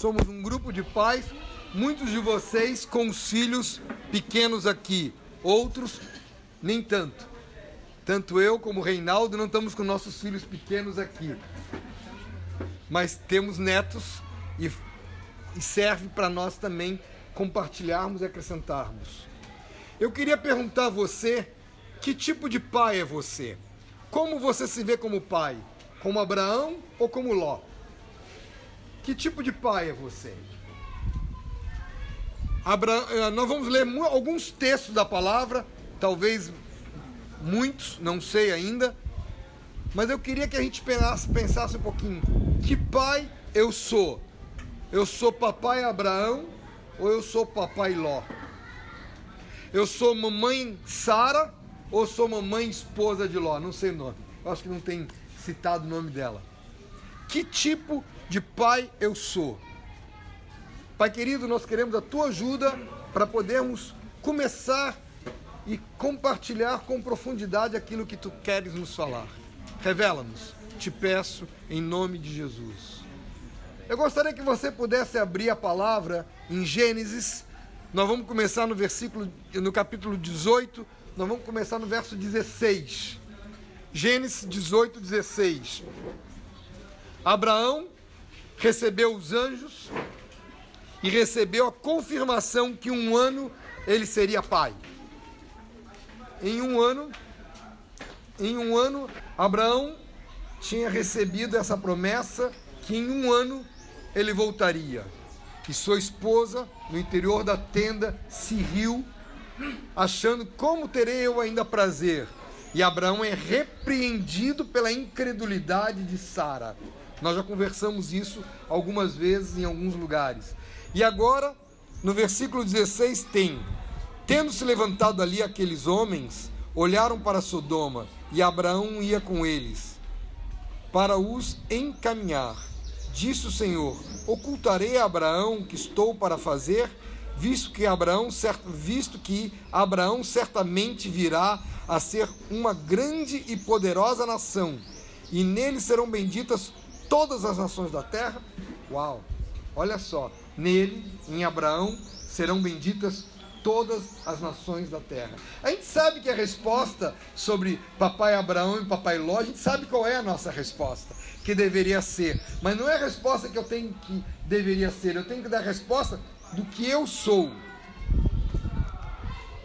somos um grupo de pais, muitos de vocês com os filhos pequenos aqui, outros nem tanto. Tanto eu como o Reinaldo não estamos com nossos filhos pequenos aqui, mas temos netos e serve para nós também compartilharmos e acrescentarmos. Eu queria perguntar a você, que tipo de pai é você? Como você se vê como pai? Como Abraão ou como Ló? Que tipo de pai é você? Nós vamos ler alguns textos da palavra, talvez muitos, não sei ainda, mas eu queria que a gente pensasse um pouquinho. Que pai eu sou? Eu sou papai Abraão ou eu sou papai Ló? Eu sou mamãe Sara ou sou mamãe esposa de Ló? Não sei o nome, eu acho que não tem citado o nome dela. Que tipo de pai eu sou? Pai querido, nós queremos a tua ajuda para podermos começar e compartilhar com profundidade aquilo que tu queres nos falar. Revela-nos, te peço, em nome de Jesus. Eu gostaria que você pudesse abrir a palavra em Gênesis. Nós vamos começar no capítulo 18, nós vamos começar no verso 16. Gênesis 18, 16. Abraão recebeu os anjos e recebeu a confirmação que um ano ele seria pai. Em um ano, Abraão tinha recebido essa promessa que em um ano ele voltaria. E sua esposa, no interior da tenda, se riu, achando: como terei eu ainda prazer? E Abraão é repreendido pela incredulidade de Sara. Nós já conversamos isso algumas vezes em alguns lugares. E agora, no versículo 16 tem: tendo se levantado ali aqueles homens, olharam para Sodoma, e Abraão ia com eles, para os encaminhar. Disse o Senhor: ocultarei a Abraão o que estou para fazer, visto que Abraão certamente virá a ser uma grande e poderosa nação, e nele serão benditas todas as nações da terra. Uau! Olha só, nele, em Abraão, serão benditas todas as nações da terra. A gente sabe que a resposta sobre papai Abraão e papai Ló, a gente sabe qual é a nossa resposta, que deveria ser, mas não é a resposta que eu tenho que deveria ser, eu tenho que dar a resposta do que eu sou.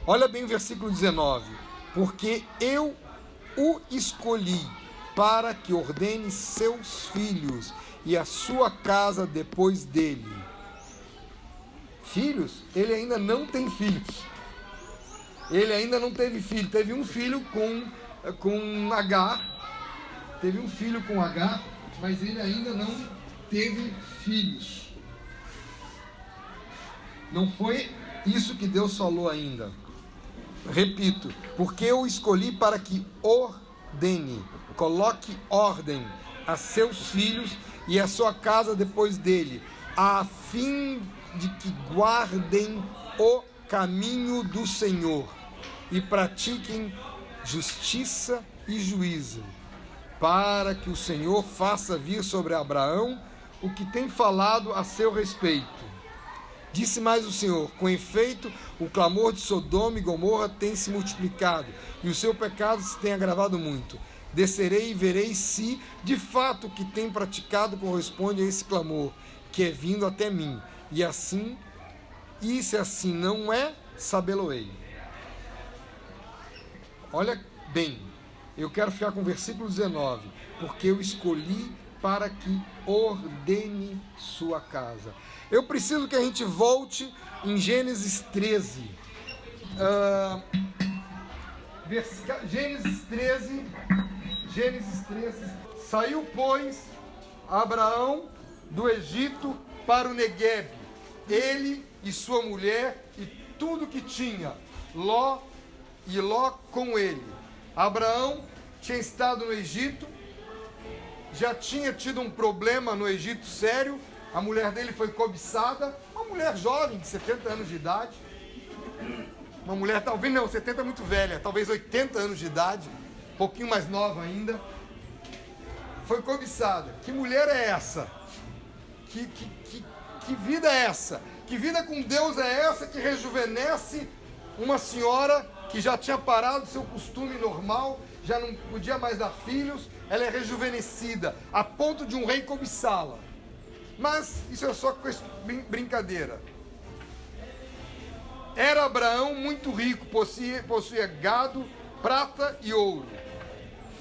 Olha bem o versículo 19: porque eu o escolhi para que ordene seus filhos e a sua casa depois dele. Filhos? Ele ainda não tem filhos. Ele ainda não teve filho. Teve um filho com Agar. Teve um filho com Agar, mas ele ainda não teve filhos. Não foi isso que Deus falou ainda. Repito, porque eu escolhi para que ordene, coloque ordem a seus filhos e a sua casa depois dele, a fim de que guardem o caminho do Senhor e pratiquem justiça e juízo, para que o Senhor faça vir sobre Abraão o que tem falado a seu respeito. Disse mais o Senhor: com efeito, o clamor de Sodoma e Gomorra tem se multiplicado, e o seu pecado se tem agravado muito. Descerei e verei se, de fato, o que tem praticado corresponde a esse clamor, que é vindo até mim. E se assim não é, sabê-lo-ei. Olha bem, eu quero ficar com o versículo 19. Porque eu escolhi para que ordene sua casa. Eu preciso que a gente volte em Gênesis 13. Gênesis 13. Saiu, pois, Abraão do Egito para o Neguebe, ele e sua mulher e tudo que tinha, Ló com ele. Abraão tinha estado no Egito, já tinha tido um problema no Egito sério. A mulher dele foi cobiçada, uma mulher jovem, de 70 anos de idade. Uma mulher, talvez não, 70 é muito velha, talvez 80 anos de idade, um pouquinho mais nova ainda. Foi cobiçada. Que mulher é essa? Que Que vida é essa? Que vida com Deus é essa que rejuvenesce uma senhora que já tinha parado seu costume normal, já não podia mais dar filhos, ela é rejuvenescida, a ponto de um rei cobiçá-la. Mas isso é só brincadeira. Era Abraão muito rico, possuía gado, prata e ouro.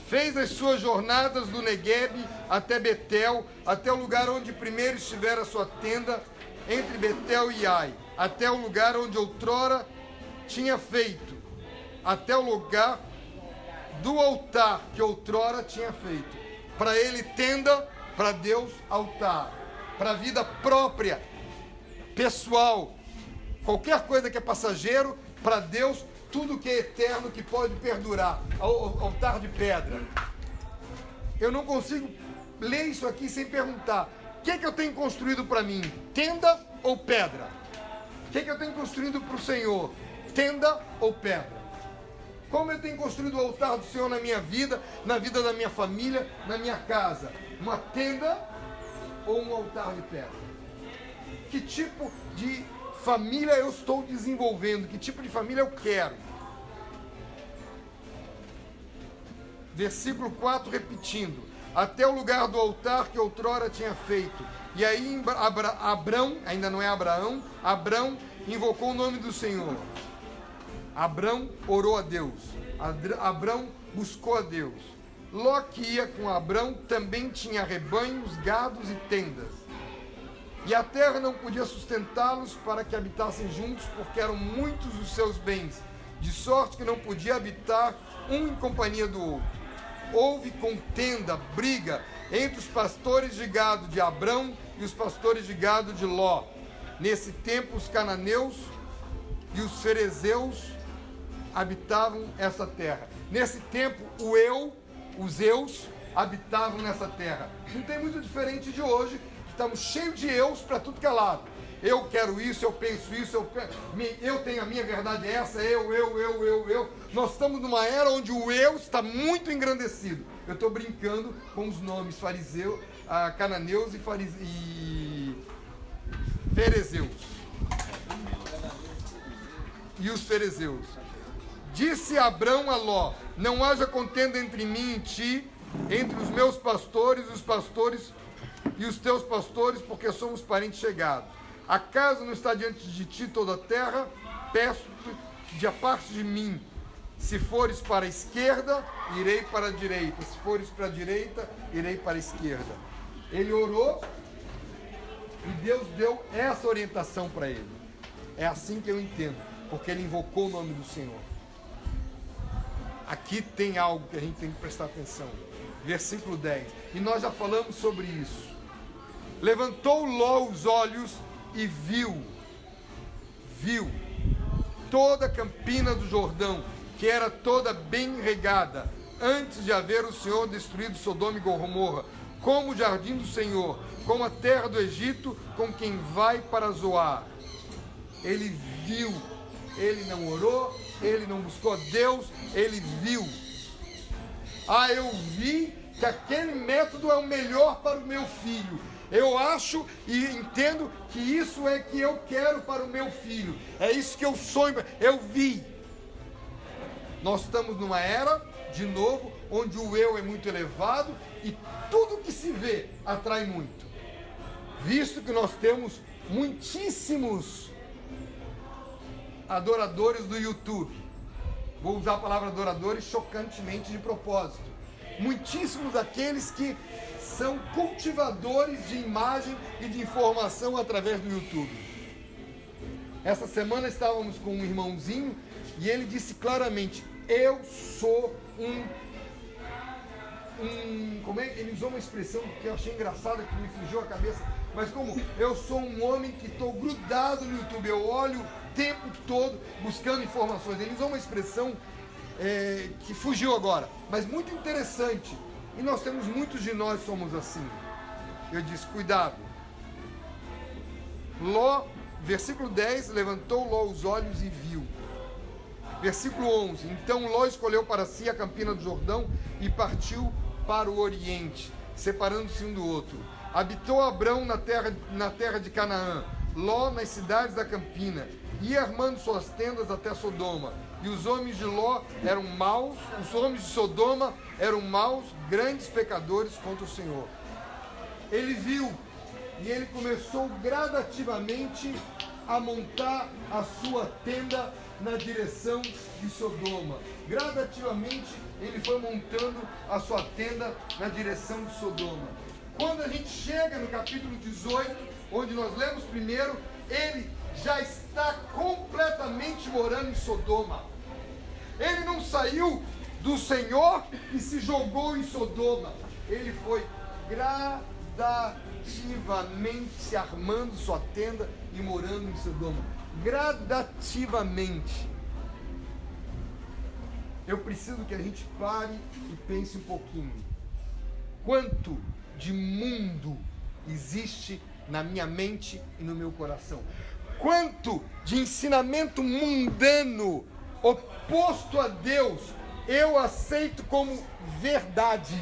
Fez as suas jornadas do Neguebe até Betel, até o lugar onde primeiro estivera a sua tenda, entre Betel e Ai, até o lugar onde outrora tinha feito, até o lugar do altar que outrora tinha feito. Para ele, tenda, para Deus, altar. Para a vida própria, pessoal, qualquer coisa que é passageiro, para Deus, tudo que é eterno, que pode perdurar. Altar de pedra. Eu não consigo ler isso aqui sem perguntar: o que é que eu tenho construído para mim? Tenda ou pedra? O que é que eu tenho construído para o Senhor? Tenda ou pedra? Como eu tenho construído o altar do Senhor na minha vida, na vida da minha família, na minha casa? Uma tenda ou um altar de pedra? Que tipo de família eu estou desenvolvendo? Que tipo de família eu quero? Versículo 4, repetindo: até o lugar do altar que outrora tinha feito. E aí Abrão, ainda não é Abraão, Abrão invocou o nome do Senhor. Abrão orou a Deus. Abrão buscou a Deus. Ló, que ia com Abrão, também tinha rebanhos, gados e tendas. E a terra não podia sustentá-los para que habitassem juntos, porque eram muitos os seus bens, de sorte que não podia habitar um em companhia do outro. Houve contenda, briga, entre os pastores de gado de Abrão e os pastores de gado de Ló. Nesse tempo, os cananeus e os ferezeus habitavam essa terra. Nesse tempo, os eus habitavam nessa terra. Não tem muito diferente de hoje, que estamos cheios de eus para tudo que é lado. Eu quero isso, eu penso isso, eu tenho a minha verdade, essa, eu. Nós estamos numa era onde o eu está muito engrandecido. Eu estou brincando com os nomes fariseu, cananeus e ferezeus. E os ferezeus. Disse Abrão a Ló: não haja contenda entre mim e ti, entre os meus pastores, os pastores e os teus pastores, porque somos parentes chegados. Acaso não está diante de ti toda a terra? Peço-te de a parte de mim. Se fores para a esquerda, irei para a direita. Se fores para a direita, irei para a esquerda. Ele orou e Deus deu essa orientação para ele. É assim que eu entendo, porque ele invocou o nome do Senhor. Aqui tem algo que a gente tem que prestar atenção. Versículo 10. E nós já falamos sobre isso. Levantou Ló os olhos e viu toda a campina do Jordão, que era toda bem regada, antes de haver o Senhor destruído Sodoma e Gomorra, como o jardim do Senhor, como a terra do Egito, com quem vai para Zoar. Ele viu, ele não orou, ele não buscou a Deus, ele viu. Eu vi que aquele método é o melhor para o meu filho. Eu acho e entendo que isso é que eu quero para o meu filho. É isso que eu sonho. Eu vi. Nós estamos numa era, de novo, onde o eu é muito elevado e tudo que se vê atrai muito. Visto que nós temos muitíssimos adoradores do YouTube. Vou usar a palavra adoradores chocantemente de propósito. Muitíssimos aqueles que são cultivadores de imagem e de informação através do YouTube. Essa semana estávamos com um irmãozinho e ele disse claramente: eu sou ele usou uma expressão que eu achei engraçada, que me fugiu a cabeça, mas como eu sou um homem que estou grudado no YouTube, eu olho o tempo todo buscando informações. Ele usou uma expressão que fugiu agora, mas muito interessante. E nós temos, muitos de nós somos assim. Eu disse: cuidado. Ló, versículo 10, levantou Ló os olhos e viu. Versículo 11, então Ló escolheu para si a campina do Jordão e partiu para o oriente, separando-se um do outro. Habitou Abrão na terra de Canaã, Ló nas cidades da campina, ia armando suas tendas até Sodoma. E os homens de Ló eram maus, os homens de Sodoma eram maus, grandes pecadores contra o Senhor. Ele viu e ele começou gradativamente a montar a sua tenda na direção de Sodoma. Gradativamente ele foi montando a sua tenda na direção de Sodoma. Quando a gente chega no capítulo 18, onde nós lemos primeiro, ele já está completamente morando em Sodoma. Ele não saiu do Senhor e se jogou em Sodoma. Ele foi gradativamente armando sua tenda e morando em Sodoma. Gradativamente. Eu preciso que a gente pare e pense um pouquinho. Quanto de mundo existe na minha mente e no meu coração? Quanto de ensinamento mundano, oposto a Deus, eu aceito como verdade?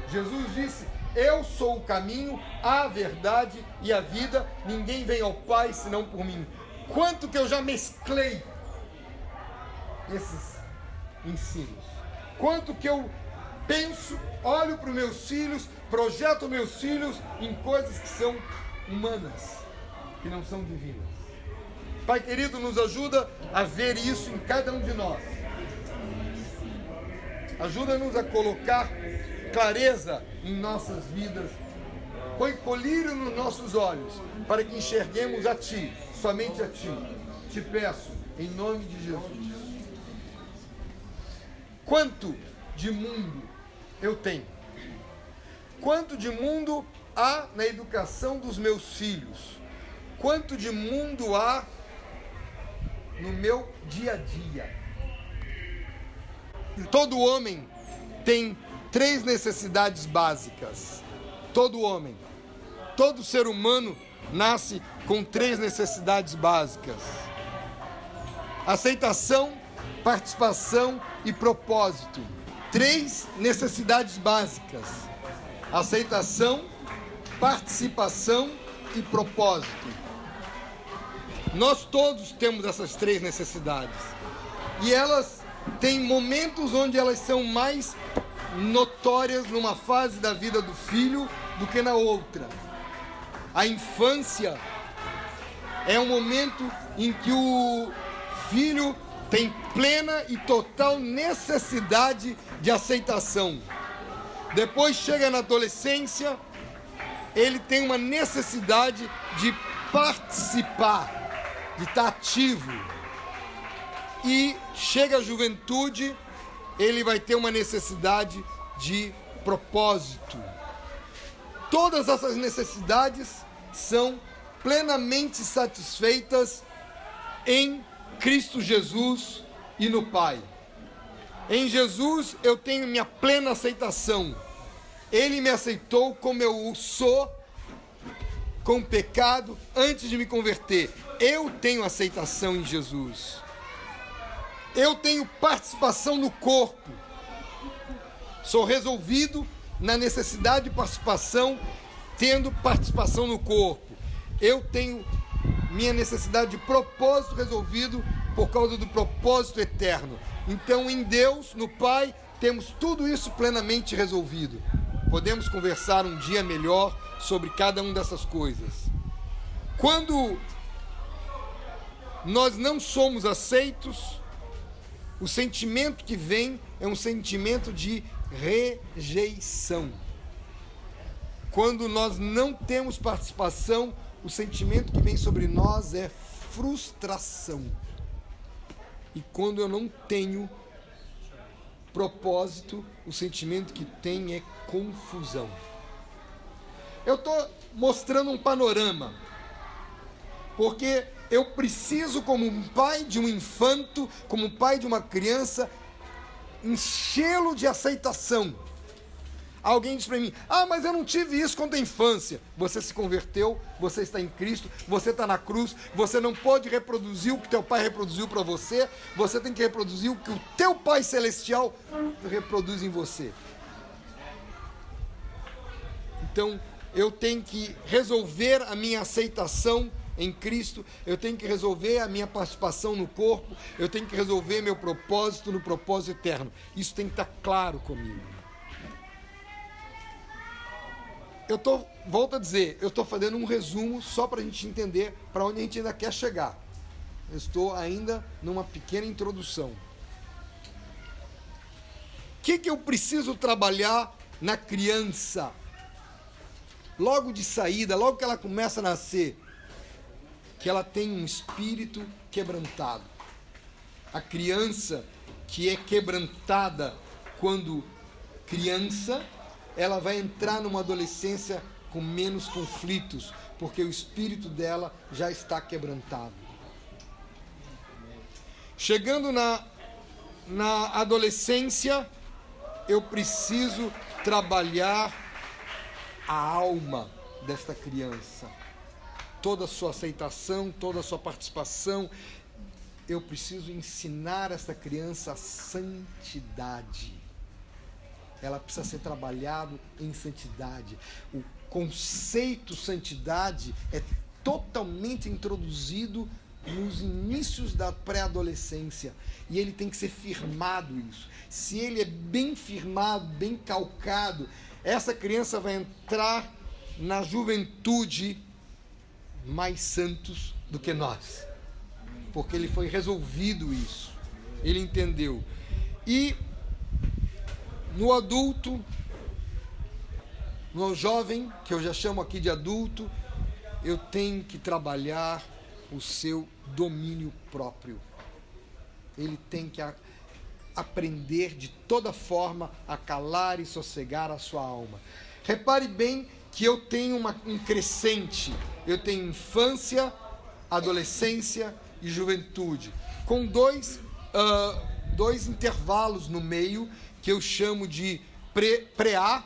Jesus disse: eu sou o caminho, a verdade e a vida, ninguém vem ao Pai senão por mim. Quanto que eu já mesclei esses ensinos? Quanto que eu penso, olho para os meus filhos, projeto meus filhos em coisas que são humanas, que não são divinas. Pai querido, nos ajuda a ver isso em cada um de nós. Ajuda-nos a colocar clareza em nossas vidas. Põe colírio nos nossos olhos, para que enxerguemos a Ti, somente a Ti. Te peço, em nome de Jesus. Quanto de mundo eu tenho? Quanto de mundo há na educação dos meus filhos? Quanto de mundo há no meu dia a dia? Todo homem tem 3 necessidades básicas. Todo homem, todo ser humano nasce com 3 necessidades básicas: aceitação, participação e propósito. 3 necessidades básicas: aceitação, participação e propósito. Nós todos temos essas 3 necessidades. E elas têm momentos onde elas são mais notórias numa fase da vida do filho do que na outra. A infância é um momento em que o filho tem plena e total necessidade de aceitação. Depois chega na adolescência, ele tem uma necessidade de participar, de estar ativo. E chega a juventude, ele vai ter uma necessidade de propósito. Todas essas necessidades são plenamente satisfeitas em Cristo Jesus e no Pai. Em Jesus eu tenho minha plena aceitação. Ele me aceitou como eu sou, com pecado, antes de me converter. Eu tenho aceitação em Jesus. Eu tenho participação no corpo. Sou resolvido na necessidade de participação, tendo participação no corpo. Eu tenho minha necessidade de propósito resolvido por causa do propósito eterno. Então, em Deus, no Pai, temos tudo isso plenamente resolvido. Podemos conversar um dia melhor sobre cada uma dessas coisas. Quando nós não somos aceitos, o sentimento que vem é um sentimento de rejeição. Quando nós não temos participação, o sentimento que vem sobre nós é frustração. E quando eu não tenho propósito, o sentimento que tem é confusão. Eu estou mostrando um panorama, porque eu preciso, como um pai de um infanto, como um pai de uma criança, enchê-lo de aceitação. Alguém diz para mim: ah, mas eu não tive isso quando a infância. Você se converteu, você está em Cristo, você está na cruz, você não pode reproduzir o que teu pai reproduziu para você, você tem que reproduzir o que o teu Pai Celestial reproduz em você. Então, eu tenho que resolver a minha aceitação em Cristo, eu tenho que resolver a minha participação no corpo, eu tenho que resolver meu propósito no propósito eterno. Isso tem que estar claro comigo. Volto a dizer, eu estou fazendo um resumo só para a gente entender para onde a gente ainda quer chegar. Eu estou ainda numa pequena introdução. O que eu preciso trabalhar na criança? Logo de saída, logo que ela começa a nascer, que ela tem um espírito quebrantado. A criança que é quebrantada quando criança, ela vai entrar numa adolescência com menos conflitos, porque o espírito dela já está quebrantado. Chegando na adolescência, eu preciso trabalhar a alma desta criança. Toda a sua aceitação, toda a sua participação. Eu preciso ensinar essa criança a santidade. Ela precisa ser trabalhado em santidade. O conceito santidade é totalmente introduzido nos inícios da pré-adolescência. E ele tem que ser firmado isso. Se ele é bem firmado, bem calcado, essa criança vai entrar na juventude mais santos do que nós. Porque ele foi resolvido isso. Ele entendeu. E no adulto, no jovem, que eu já chamo aqui de adulto, eu tenho que trabalhar o seu domínio próprio. Ele tem que aprender de toda forma a calar e sossegar a sua alma. Repare bem que eu tenho um crescente. Eu tenho infância, adolescência e juventude, com dois intervalos no meio, que eu chamo de pré-A,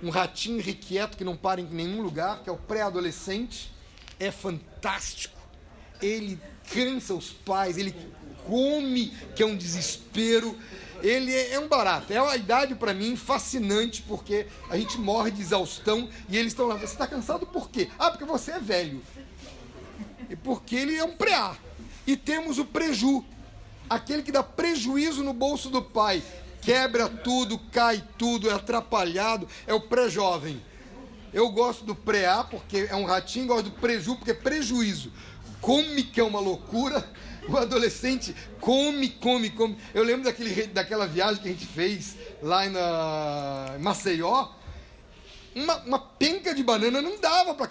um ratinho irrequieto que não para em nenhum lugar, que é o pré-adolescente. É fantástico. Ele cansa os pais, ele come, que é um desespero. Ele é um barato. É uma idade, para mim, fascinante, porque a gente morre de exaustão e eles estão lá. Você está cansado por quê? Ah, porque você é velho. E porque ele é um pré-A. E temos o preju, aquele que dá prejuízo no bolso do pai. Quebra tudo, cai tudo, é atrapalhado. É o pré-jovem. Eu gosto do pré-A, porque é um ratinho, gosto do preju, porque é prejuízo. Come, que é uma loucura. O adolescente come. Eu lembro daquela viagem que a gente fez lá em Maceió. Uma penca de banana não dava para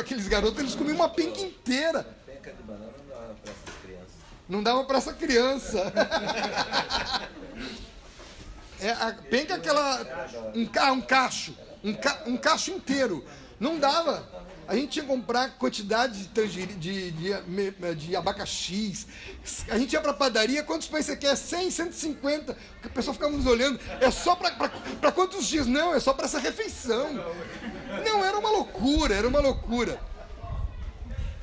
aqueles garotos, eles comiam uma penca inteira. Penca de banana não dava para essas crianças. Não dava para essa criança. A penca é aquela... Um cacho inteiro. Não dava. A gente tinha que comprar quantidade de abacaxis. A gente ia pra padaria, quantos pães você quer? 100, 150. A pessoa ficava nos olhando. É só pra quantos dias? Não, é só pra essa refeição. Não, era uma loucura.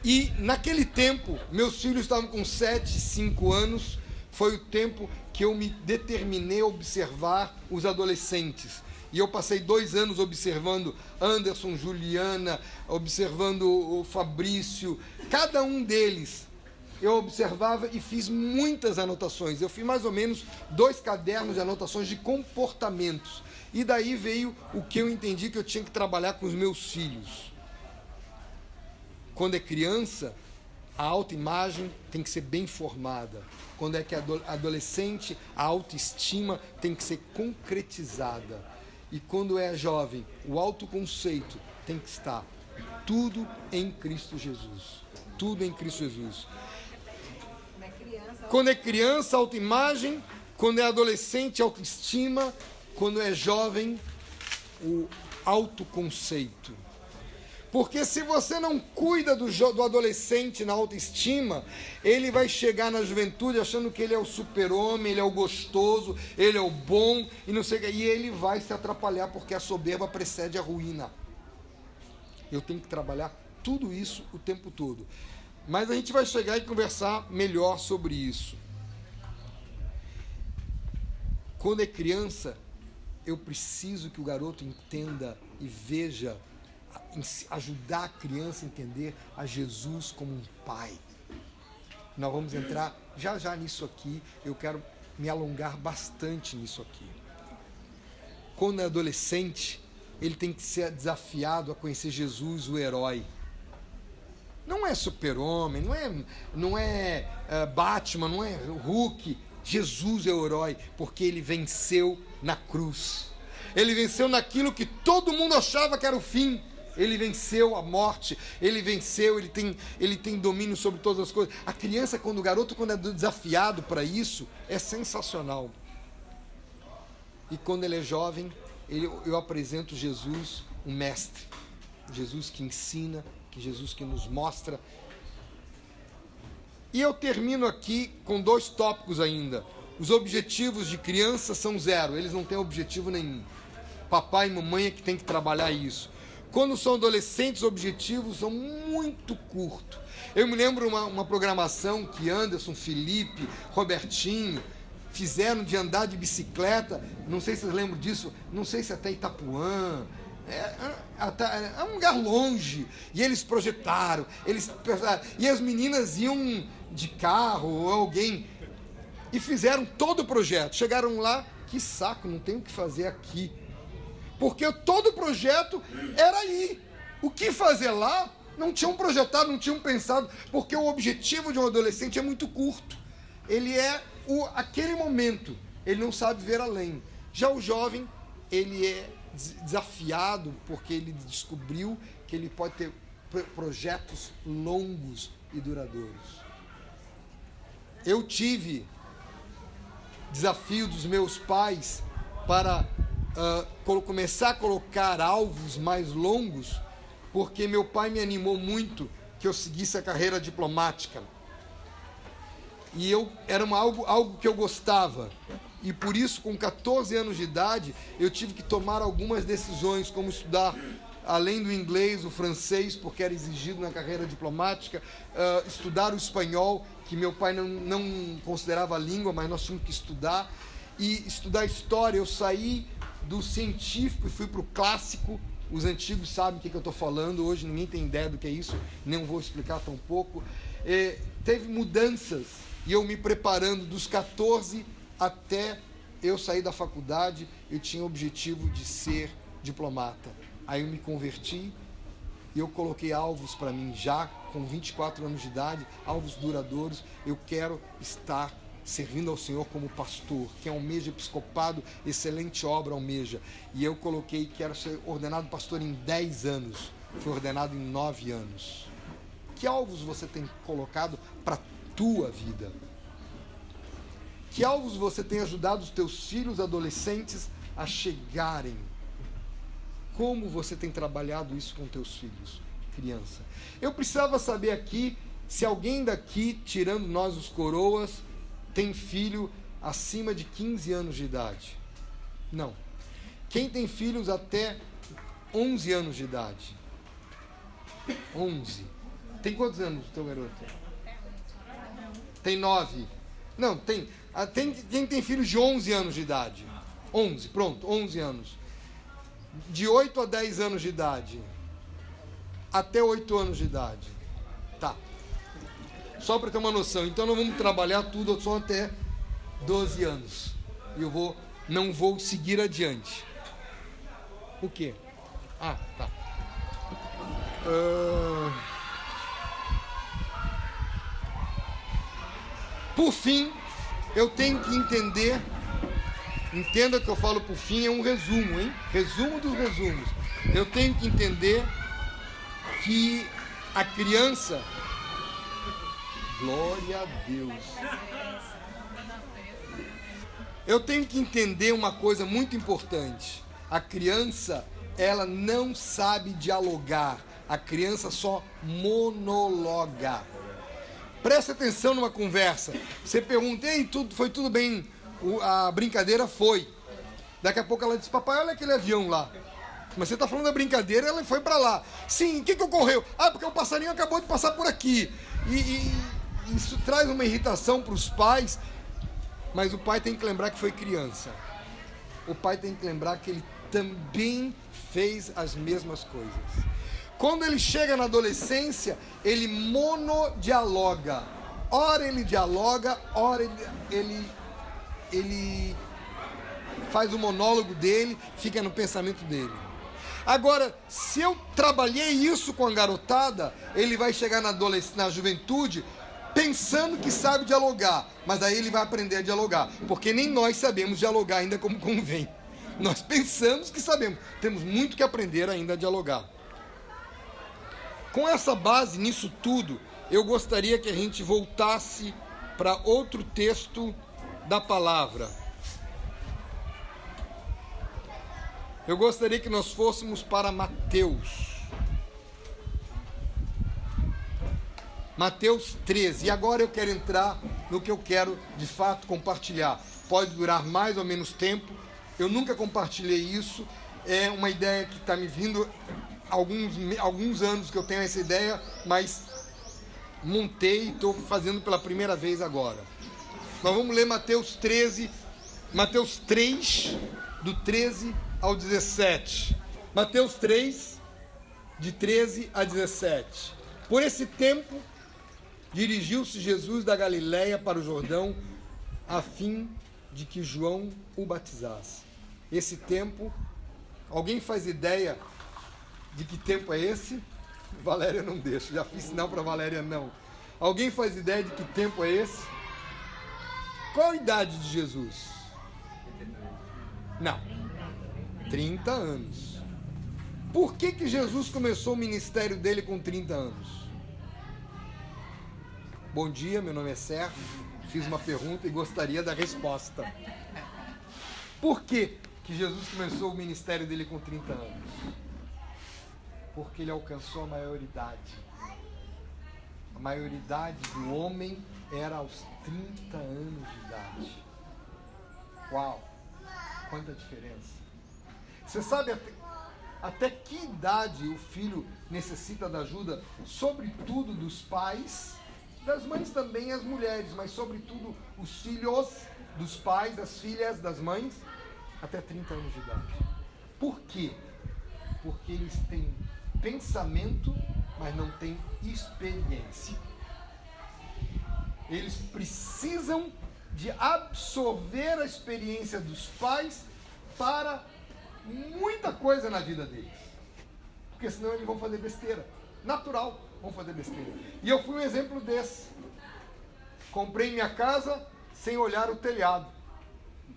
E naquele tempo, meus filhos estavam com 7, 5 anos. Foi o tempo que eu me determinei a observar os adolescentes. E eu passei 2 anos observando Anderson, Juliana, observando o Fabrício, cada um deles. Eu observava e fiz muitas anotações. Eu fiz mais ou menos 2 cadernos de anotações de comportamentos. E daí veio o que eu entendi que eu tinha que trabalhar com os meus filhos. Quando é criança, a autoimagem tem que ser bem formada. Quando é que é adolescente, a autoestima tem que ser concretizada. E quando é jovem, o autoconceito tem que estar tudo em Cristo Jesus. Tudo em Cristo Jesus. Quando é criança, autoimagem. Quando é adolescente, autoestima. Quando é jovem, o autoconceito. Porque se você não cuida do adolescente na autoestima, ele vai chegar na juventude achando que ele é o super-homem, ele é o gostoso, ele é o bom, e não sei o que, e ele vai se atrapalhar, porque a soberba precede a ruína. Eu tenho que trabalhar tudo isso o tempo todo. Mas a gente vai chegar e conversar melhor sobre isso. Quando é criança, eu preciso que o garoto entenda e veja ajudar a criança a entender a Jesus como um pai. Nós vamos entrar já já nisso aqui. Eu quero me alongar bastante nisso aqui. Quando é adolescente, ele tem que ser desafiado a conhecer Jesus, o herói. Não é super-homem, não é Batman, não é Hulk. Jesus é o herói, porque ele venceu na cruz. Ele venceu naquilo que todo mundo achava que era o fim. Ele venceu a morte, ele venceu, ele tem domínio sobre todas as coisas. A criança, o garoto, quando é desafiado para isso, é sensacional. E quando ele é jovem, eu apresento Jesus, um mestre. Jesus que ensina, Jesus que nos mostra. E eu termino aqui com 2 tópicos ainda. Os objetivos de criança são 0, eles não têm objetivo nenhum. Papai e mamãe é que tem que trabalhar isso. Quando são adolescentes, os objetivos são muito curtos. Eu me lembro uma programação que Anderson, Felipe, Robertinho fizeram de andar de bicicleta, não sei se vocês lembram disso, não sei se até Itapuã, é um lugar longe, e eles projetaram, e as meninas iam de carro ou alguém, e fizeram todo o projeto. Chegaram lá, que saco, não tem o que fazer aqui. Porque todo o projeto era aí. O que fazer lá, não tinham projetado, não tinham pensado, porque o objetivo de um adolescente é muito curto. Ele é aquele momento, ele não sabe ver além. Já o jovem, ele é desafiado, porque ele descobriu que ele pode ter projetos longos e duradouros. Eu tive desafio dos meus pais para começar a colocar alvos mais longos, porque meu pai me animou muito que eu seguisse a carreira diplomática. E era algo que eu gostava. E por isso, com 14 anos de idade, eu tive que tomar algumas decisões, como estudar, além do inglês, o francês, porque era exigido na carreira diplomática, estudar o espanhol, que meu pai não considerava língua, mas nós tínhamos que estudar, e estudar história. Eu saí do científico e fui para o clássico. Os antigos sabem o que eu estou falando, hoje ninguém tem ideia do que é isso, nem vou explicar tão pouco. Teve mudanças, e eu me preparando dos 14 até eu sair da faculdade. Eu tinha o objetivo de ser diplomata. Aí eu me converti e eu coloquei alvos para mim já com 24 anos de idade, alvos duradouros. Eu quero estar servindo ao Senhor como pastor. Quem almeja episcopado, excelente obra almeja. E eu coloquei que quero ser ordenado pastor em 10 anos. Fui ordenado em 9 anos. Que alvos você tem colocado para a tua vida? Que alvos você tem ajudado os teus filhos adolescentes a chegarem? Como você tem trabalhado isso com teus filhos, criança? Eu precisava saber aqui se alguém daqui, tirando nós os coroas, tem filho acima de 15 anos de idade. Não. Quem tem filhos até 11 anos de idade? 11. Tem quantos anos o teu garoto? Tem 9. Não, tem. Quem tem filhos de 11 anos de idade? 11, pronto, 11 anos. De 8 a 10 anos de idade. Até 8 anos de idade. Tá. Só para ter uma noção. Então nós vamos trabalhar tudo só até 12 anos. E eu não vou seguir adiante. O quê? Ah, tá. Por fim, eu tenho que entender. Entenda que eu falo por fim, é um resumo, hein? Resumo dos resumos. Eu tenho que entender que a criança... Glória a Deus. Eu tenho que entender uma coisa muito importante. A criança, ela não sabe dialogar. A criança só monologa. Presta atenção numa conversa. Você pergunta, ei, foi tudo bem? A brincadeira foi. Daqui a pouco ela diz, papai, olha aquele avião lá. Mas você está falando da brincadeira, ela foi para lá. Sim, o que ocorreu? Ah, porque o passarinho acabou de passar por aqui. E isso traz uma irritação para os pais. Mas o pai tem que lembrar que foi criança. O pai tem que lembrar que ele também fez as mesmas coisas. Quando ele chega na adolescência, ele monodialoga. Ora ele dialoga, ora ele faz o monólogo dele, fica no pensamento dele. Agora, se eu trabalhei isso com a garotada, ele vai chegar na juventude pensando que sabe dialogar, mas aí ele vai aprender a dialogar, porque nem nós sabemos dialogar ainda como convém. Nós pensamos que sabemos, temos muito que aprender ainda a dialogar. Com essa base nisso tudo, eu gostaria que a gente voltasse para outro texto da palavra. Eu gostaria que nós fôssemos para Mateus. Mateus 13. E agora eu quero entrar no que eu quero de fato compartilhar. Pode durar mais ou menos tempo. Eu nunca compartilhei isso. É uma ideia que está me vindo alguns anos que eu tenho essa ideia, mas montei e estou fazendo pela primeira vez agora. Nós vamos ler Mateus 13, Mateus 3, do 13 ao 17. Mateus 3, de 13 a 17. Por esse tempo, dirigiu-se Jesus da Galiléia para o Jordão, a fim de que João o batizasse. Esse tempo, alguém faz ideia de que tempo é esse? Valéria não deixa, já fiz sinal para Valéria não. Alguém faz ideia de que tempo é esse? Qual a idade de Jesus? Não. 30 anos. Por que Jesus começou o ministério dele com 30 anos? Bom dia, meu nome é Sérgio. Fiz uma pergunta e gostaria da resposta. Por que Jesus começou o ministério dele com 30 anos? Porque ele alcançou a maioridade. A maioridade do homem era aos 30 anos de idade. Uau! Quanta diferença! Você sabe até que idade o filho necessita da ajuda? Sobretudo dos pais, das mães também, as mulheres, mas sobretudo os filhos dos pais, das filhas, das mães, até 30 anos de idade. Por quê? Porque eles têm pensamento, mas não têm experiência. Eles precisam de absorver a experiência dos pais para muita coisa na vida deles, porque senão eles vão fazer besteira, natural, vão fazer besteira. E eu fui um exemplo desse. Comprei minha casa sem olhar o telhado.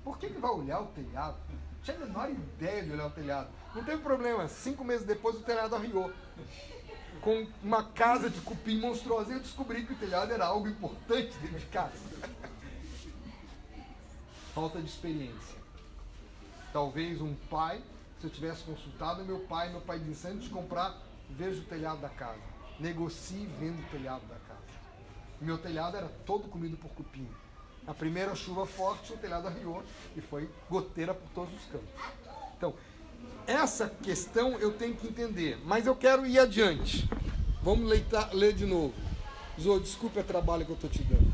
Por que vai olhar o telhado? Não tinha a menor ideia de olhar o telhado. Não teve problema, 5 meses depois o telhado arriou, com uma casa de cupim monstruosa, e eu descobri que o telhado era algo importante dentro de casa. Falta de experiência. Talvez um pai, se eu tivesse consultado meu pai disse, antes de comprar, veja o telhado da casa. Negocie vendo o telhado da casa. Meu telhado era todo comido por cupim. A primeira chuva forte, o telhado arriou e foi goteira por todos os cantos. Então, essa questão eu tenho que entender, mas eu quero ir adiante. Vamos ler de novo. Zô, desculpe o trabalho que eu estou te dando.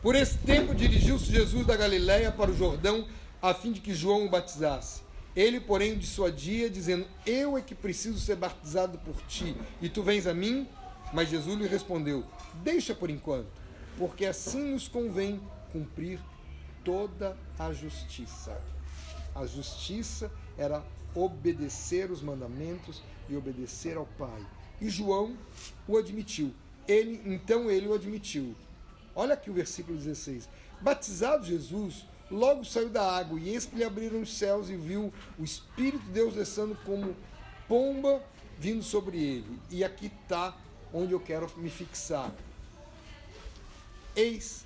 Por esse tempo dirigiu-se Jesus da Galiléia para o Jordão, a fim de que João o batizasse. Ele, porém, dissuadia, dizendo, eu é que preciso ser batizado por ti, e tu vens a mim? Mas Jesus lhe respondeu, deixa por enquanto, porque assim nos convém cumprir toda a justiça. A justiça era obedecer os mandamentos e obedecer ao Pai. E João o admitiu. Então ele o admitiu. Olha aqui o versículo 16. Batizado Jesus, logo saiu da água, e eis que lhe abriram os céus, e viu o Espírito de Deus descendo como pomba vindo sobre ele. E aqui está onde eu quero me fixar. Eis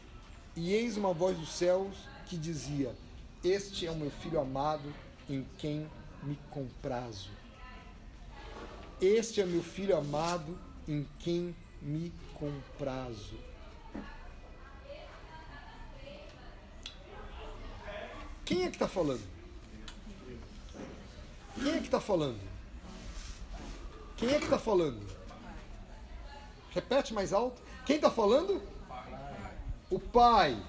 uma voz dos céus que dizia, este é o meu filho amado, em quem me comprazo. Este é meu filho amado, em quem me comprazo. Quem é que está falando? Quem é que está falando? Quem é que está falando? Repete mais alto. Quem está falando? O Pai.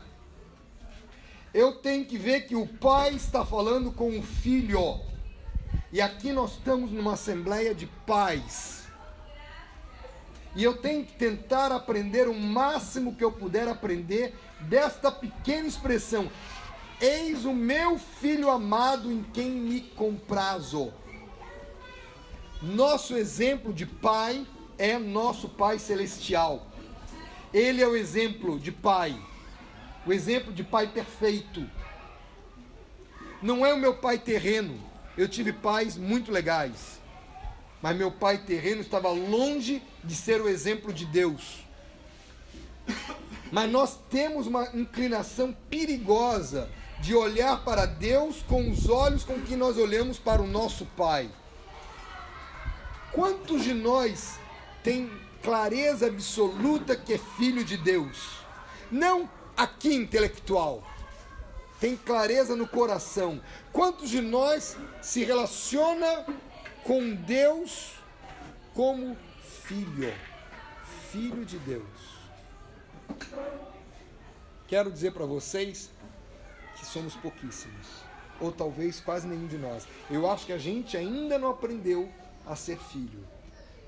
Eu tenho que ver que o Pai está falando com o Filho. E aqui nós estamos numa assembleia de pais. E eu tenho que tentar aprender o máximo que eu puder aprender desta pequena expressão. Eis o meu filho amado em quem me comprazo. Nosso exemplo de pai é nosso Pai Celestial. Ele é o exemplo de pai. O exemplo de pai perfeito. Não é o meu pai terreno. Eu tive pais muito legais. Mas meu pai terreno estava longe de ser o exemplo de Deus. Mas nós temos uma inclinação perigosa de olhar para Deus com os olhos com que nós olhamos para o nosso Pai. Quantos de nós tem clareza absoluta que é filho de Deus? Não aqui intelectual. Tem clareza no coração. Quantos de nós se relaciona com Deus como filho? Filho de Deus. Quero dizer para vocês que somos pouquíssimos, ou talvez quase nenhum de nós. Eu acho que a gente ainda não aprendeu a ser filho,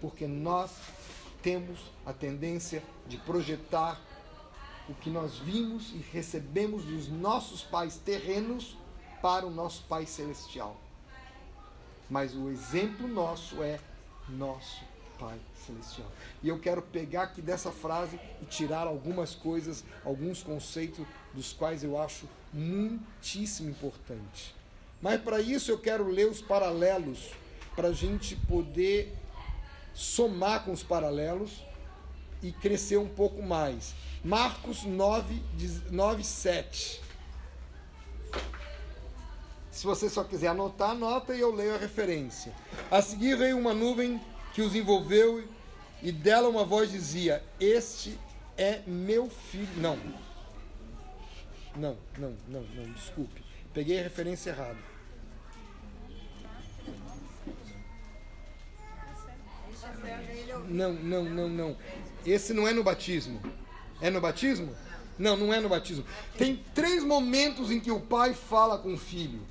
porque nós temos a tendência de projetar o que nós vimos e recebemos dos nossos pais terrenos para o nosso Pai Celestial. Mas o exemplo nosso é nosso Pai Celestial. E eu quero pegar aqui dessa frase e tirar algumas coisas, alguns conceitos dos quais eu acho muitíssimo importante. Mas para isso eu quero ler os paralelos, para a gente poder somar com os paralelos e crescer um pouco mais. Marcos 9, 7. Se você só quiser anotar, anota e eu leio a referência. A seguir veio uma nuvem que os envolveu e dela uma voz dizia: este é meu filho. Não, desculpe. Peguei a referência errada. Não. Esse não é no batismo. É no batismo? Não é no batismo. Tem 3 momentos em que o pai fala com o filho.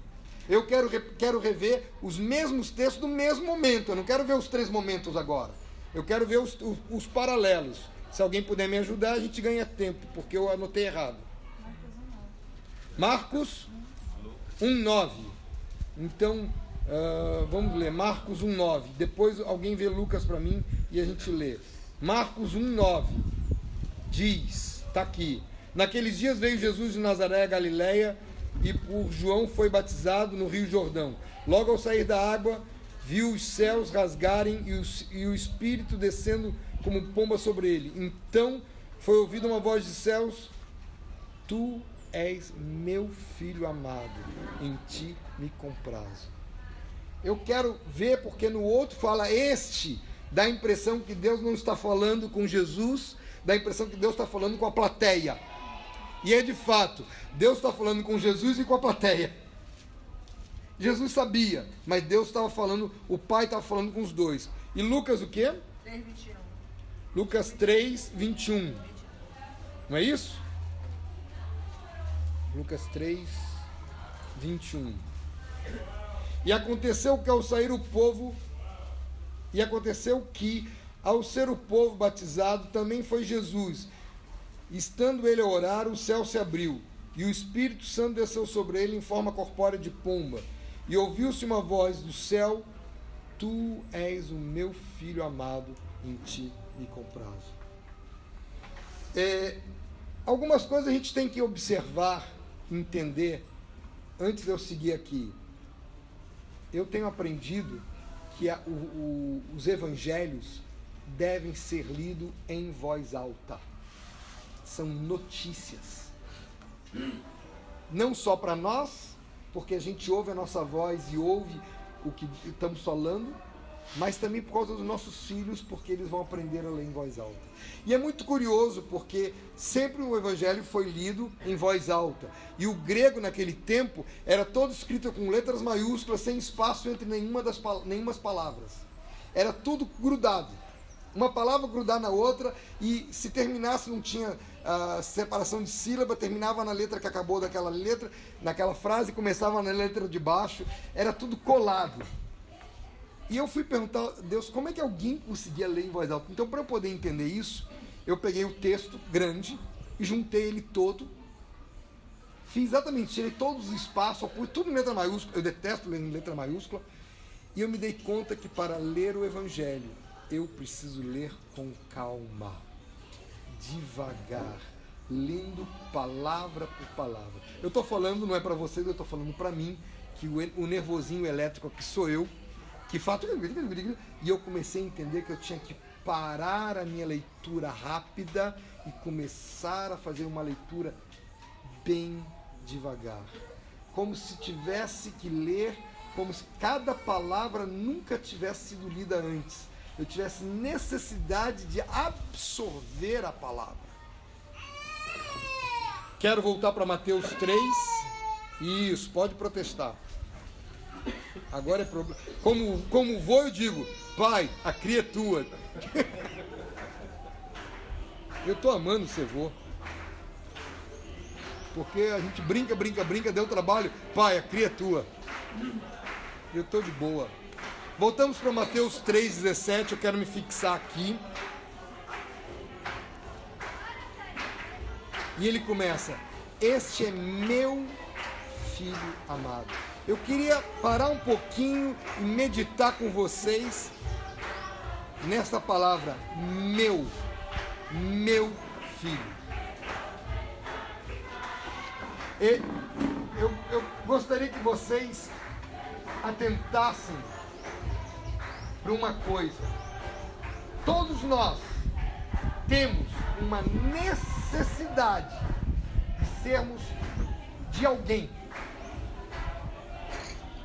Eu quero rever os mesmos textos do mesmo momento. Eu não quero ver os 3 momentos agora. Eu quero ver os paralelos. Se alguém puder me ajudar, a gente ganha tempo, porque eu anotei errado. Marcos 1:9. Então, vamos ler. Marcos 1:9. Depois alguém vê Lucas para mim e a gente lê. Marcos 1:9 diz, está aqui: naqueles dias veio Jesus de Nazaré a Galileia e por João foi batizado no Rio Jordão. Logo ao sair da água, viu os céus rasgarem e o Espírito descendo como pomba sobre ele. Então foi ouvida uma voz dos céus: tu és meu filho amado, em ti me comprazo. Eu quero ver, porque no outro fala este, dá a impressão que Deus não está falando com Jesus, dá a impressão que Deus está falando com a plateia. E é de fato, Deus está falando com Jesus e com a plateia. Jesus sabia, mas Deus estava falando, o Pai estava falando com os dois. E Lucas o quê? 3:21. Lucas 3:21. Não é isso? Lucas 3:21. E aconteceu que ao ser o povo batizado, também foi Jesus. Estando ele a orar, o céu se abriu, e o Espírito Santo desceu sobre ele em forma corpórea de pomba. E ouviu-se uma voz do céu: tu és o meu filho amado, em ti me comprazo. Algumas coisas a gente tem que observar, entender, antes de eu seguir aqui. Eu tenho aprendido que os evangelhos devem ser lidos em voz alta. São notícias. Não só para nós, porque a gente ouve a nossa voz e ouve o que estamos falando, mas também por causa dos nossos filhos, porque eles vão aprender a ler em voz alta. E é muito curioso, porque sempre o evangelho foi lido em voz alta. E o grego naquele tempo era todo escrito com letras maiúsculas, sem espaço entre nenhumas palavras. Era tudo grudado. Uma palavra grudar na outra, e se terminasse, não tinha separação de sílaba, terminava na letra que acabou daquela letra, naquela frase, começava na letra de baixo, era tudo colado. E eu fui perguntar a Deus como é que alguém conseguia ler em voz alta. Então, para eu poder entender isso, eu peguei o texto grande e juntei ele todo. Fiz exatamente, tirei todos os espaços, eu pus tudo em letra maiúscula. Eu detesto ler em letra maiúscula. E eu me dei conta que para ler o Evangelho, eu preciso ler com calma, devagar, lendo palavra por palavra. Eu estou falando, não é para vocês, eu estou falando para mim, que o nervosinho elétrico que sou eu, que fato... E eu comecei a entender que eu tinha que parar a minha leitura rápida e começar a fazer uma leitura bem devagar. Como se tivesse que ler, como se cada palavra nunca tivesse sido lida antes. Eu tivesse necessidade de absorver a palavra. Quero voltar para Mateus 3. Isso, pode protestar. Agora é problema. Como vou, eu digo, Pai, a cria é tua. Eu estou amando ser vô. Porque a gente brinca, deu trabalho. Pai, a cria é tua. Eu estou de boa. Voltamos para Mateus 3,17. Eu quero me fixar aqui. E ele começa: este é meu filho amado. Eu queria parar um pouquinho e meditar com vocês nessa palavra, meu filho. Eu gostaria que vocês atentassem para uma coisa. Todos nós temos uma necessidade de sermos de alguém.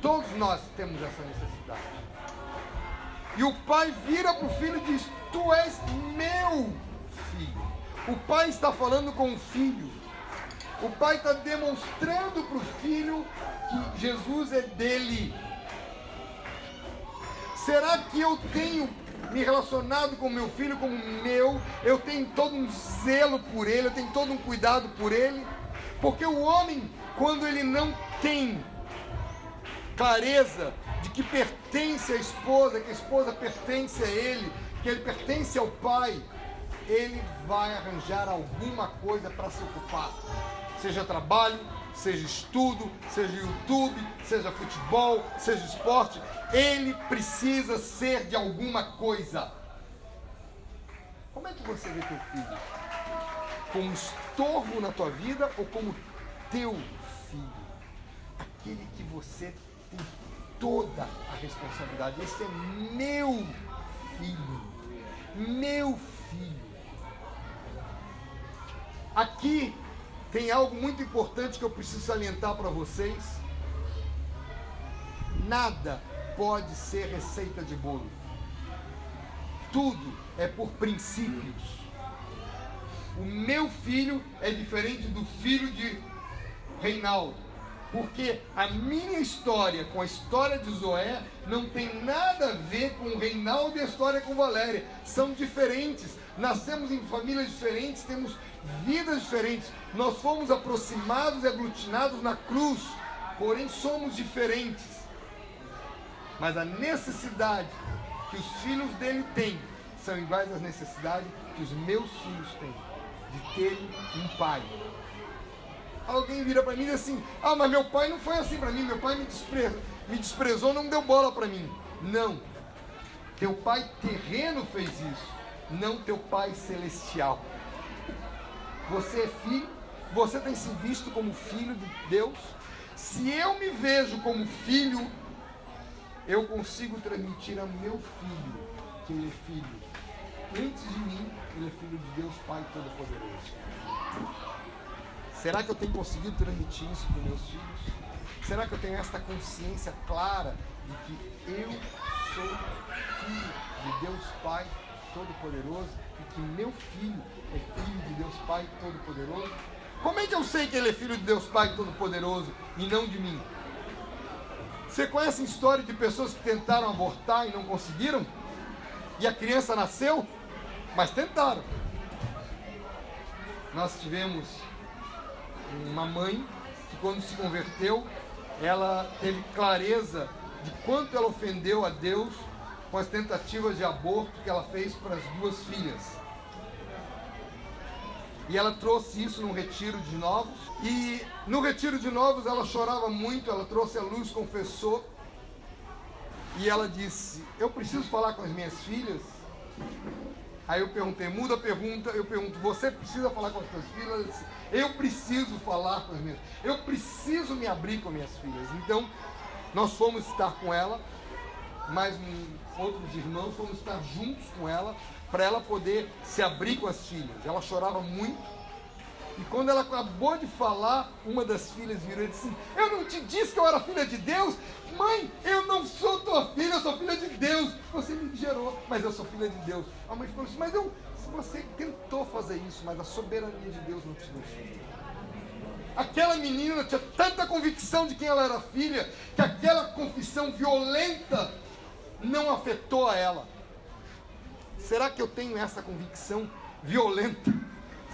Todos nós temos essa necessidade. E o pai vira para o filho e diz: tu és meu filho. O pai está falando com o filho. O pai está demonstrando para o filho que Jesus é dele. Será que eu tenho me relacionado com meu filho como meu? Eu tenho todo um zelo por ele, eu tenho todo um cuidado por ele? Porque o homem, quando ele não tem clareza de que pertence à esposa, que a esposa pertence a ele, que ele pertence ao pai, ele vai arranjar alguma coisa para se ocupar. Seja trabalho, seja estudo, seja YouTube, seja futebol, seja esporte. Ele precisa ser de alguma coisa. Como é que você vê teu filho? Como estorvo na tua vida ou como teu filho? Aquele que você tem toda a responsabilidade. Esse é meu filho. Meu filho. Aqui tem algo muito importante que eu preciso salientar para vocês. Nada pode ser receita de bolo. Tudo é por princípios. O meu filho é diferente do filho de Reinaldo. Porque a minha história com a história de Zoé não tem nada a ver com o Reinaldo e a história com Valéria. São diferentes. Nascemos em famílias diferentes, temos vidas diferentes. Nós fomos aproximados e aglutinados na cruz, porém somos diferentes. Mas a necessidade que os filhos dele têm são iguais às necessidades que os meus filhos têm, de terem um pai. Alguém vira para mim e diz assim: ah, mas meu pai não foi assim para mim, meu pai me desprezou, não deu bola para mim. Não, teu pai terreno fez isso, não teu pai celestial. Você é filho, você tem se visto como filho de Deus. Se eu me vejo como filho, eu consigo transmitir ao meu filho que ele é filho. Antes de mim, ele é filho de Deus Pai Todo-Poderoso. Será que eu tenho conseguido transmitir isso para os meus filhos? Será que eu tenho esta consciência clara de que eu sou filho de Deus Pai Todo-Poderoso e que meu filho é filho de Deus Pai Todo-Poderoso? Como é que eu sei que ele é filho de Deus Pai Todo-Poderoso e não de mim? Você conhece a história de pessoas que tentaram abortar e não conseguiram? E a criança nasceu, mas tentaram. Nós tivemos uma mãe que, quando se converteu, ela teve clareza de quanto ela ofendeu a Deus com as tentativas de aborto que ela fez para as 2 filhas. E ela trouxe isso num retiro de novos. E no retiro de novos ela chorava muito, ela trouxe a luz, confessou. E ela disse, eu preciso falar com as minhas filhas? Aí eu perguntei, muda a pergunta, eu pergunto, você precisa falar com as suas filhas? Ela disse, eu preciso falar com as minhas filhas, eu preciso me abrir com minhas filhas. Então, nós fomos estar com ela, mais outros irmãos, fomos estar juntos com ela, para ela poder se abrir com as filhas. Ela chorava muito, e quando ela acabou de falar, uma das filhas virou e disse assim, eu não te disse que eu era filha de Deus? Mãe, eu não sou tua filha, eu sou filha de Deus. Você me gerou, mas eu sou filha de Deus. A mãe falou assim, mas você tentou fazer isso, mas a soberania de Deus não te deixou. Aquela menina tinha tanta convicção de quem ela era filha, que aquela confissão violenta não afetou a ela. Será que eu tenho essa convicção violenta,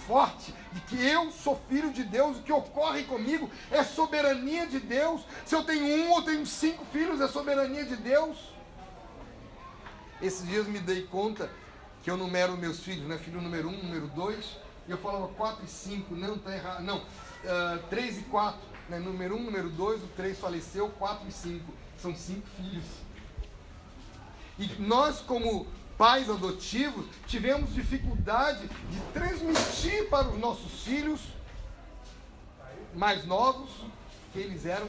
forte, de que eu sou filho de Deus? O que ocorre comigo é soberania de Deus. Se eu tenho 1 ou tenho 5 filhos, é soberania de Deus. Esses dias me dei conta que eu numero meus filhos, né? Filho número 1, número 2, e eu falava 4 e 5, não, tá errado, não, 3 e 4, né? Número 1, número 2, o 3 faleceu, 4 e 5, são 5 filhos. E nós, como pais adotivos, tivemos dificuldade de transmitir para os nossos filhos mais novos que eles eram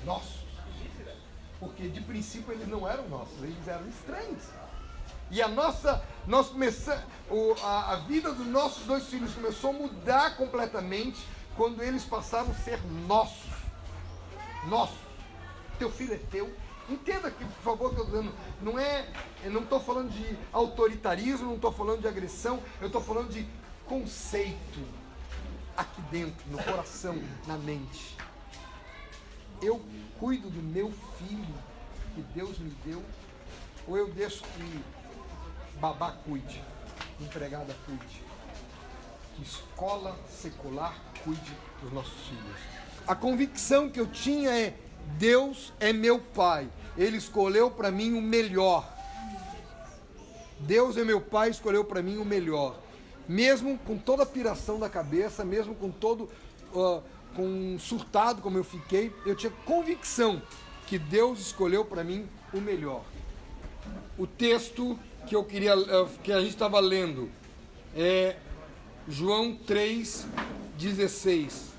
nossos. Porque de princípio eles não eram nossos, eles eram estranhos. E a vida dos nossos 2 filhos começou a mudar completamente quando eles passaram a ser nossos. Nossos. Teu filho é teu. Entenda aqui, por favor, que eu estou dizendo, eu não estou falando de autoritarismo, não estou falando de agressão, eu estou falando de conceito aqui dentro, no coração, na mente. Eu cuido do meu filho que Deus me deu, ou eu deixo que babá cuide, empregada cuide, que escola secular cuide dos nossos filhos? A convicção que eu tinha é, Deus é meu pai, Ele escolheu para mim o melhor. Deus é meu pai, escolheu para mim o melhor. Mesmo com toda a piração da cabeça, mesmo com todo com surtado como eu fiquei, eu tinha convicção que Deus escolheu para mim o melhor. O texto que que a gente estava lendo é João 3,16.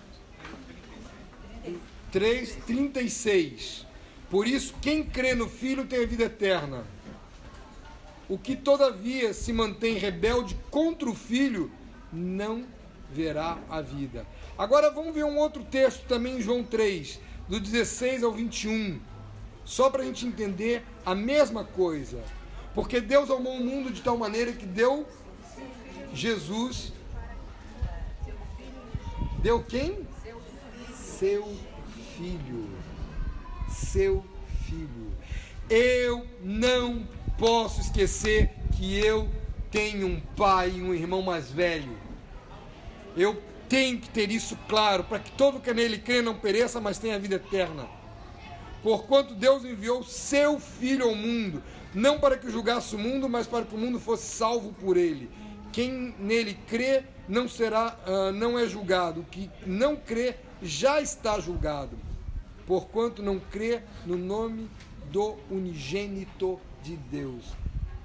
3,36. Por isso, quem crê no Filho tem a vida eterna. O que todavia se mantém rebelde contra o Filho não verá a vida. Agora vamos ver um outro texto também em João 3, do 16 ao 21. Só para a gente entender a mesma coisa. Porque Deus amou o mundo de tal maneira que deu Jesus. Deu quem? Seu Filho. Seu Filho. Eu não posso esquecer que eu tenho um pai e um irmão mais velho. Eu tenho que ter isso claro, para que todo que nele crê não pereça, mas tenha a vida eterna. Porquanto Deus enviou seu Filho ao mundo, não para que julgasse o mundo, mas para que o mundo fosse salvo por ele. Quem nele crê não é julgado. O que não crê já está julgado, porquanto não crê no nome do unigênito de Deus.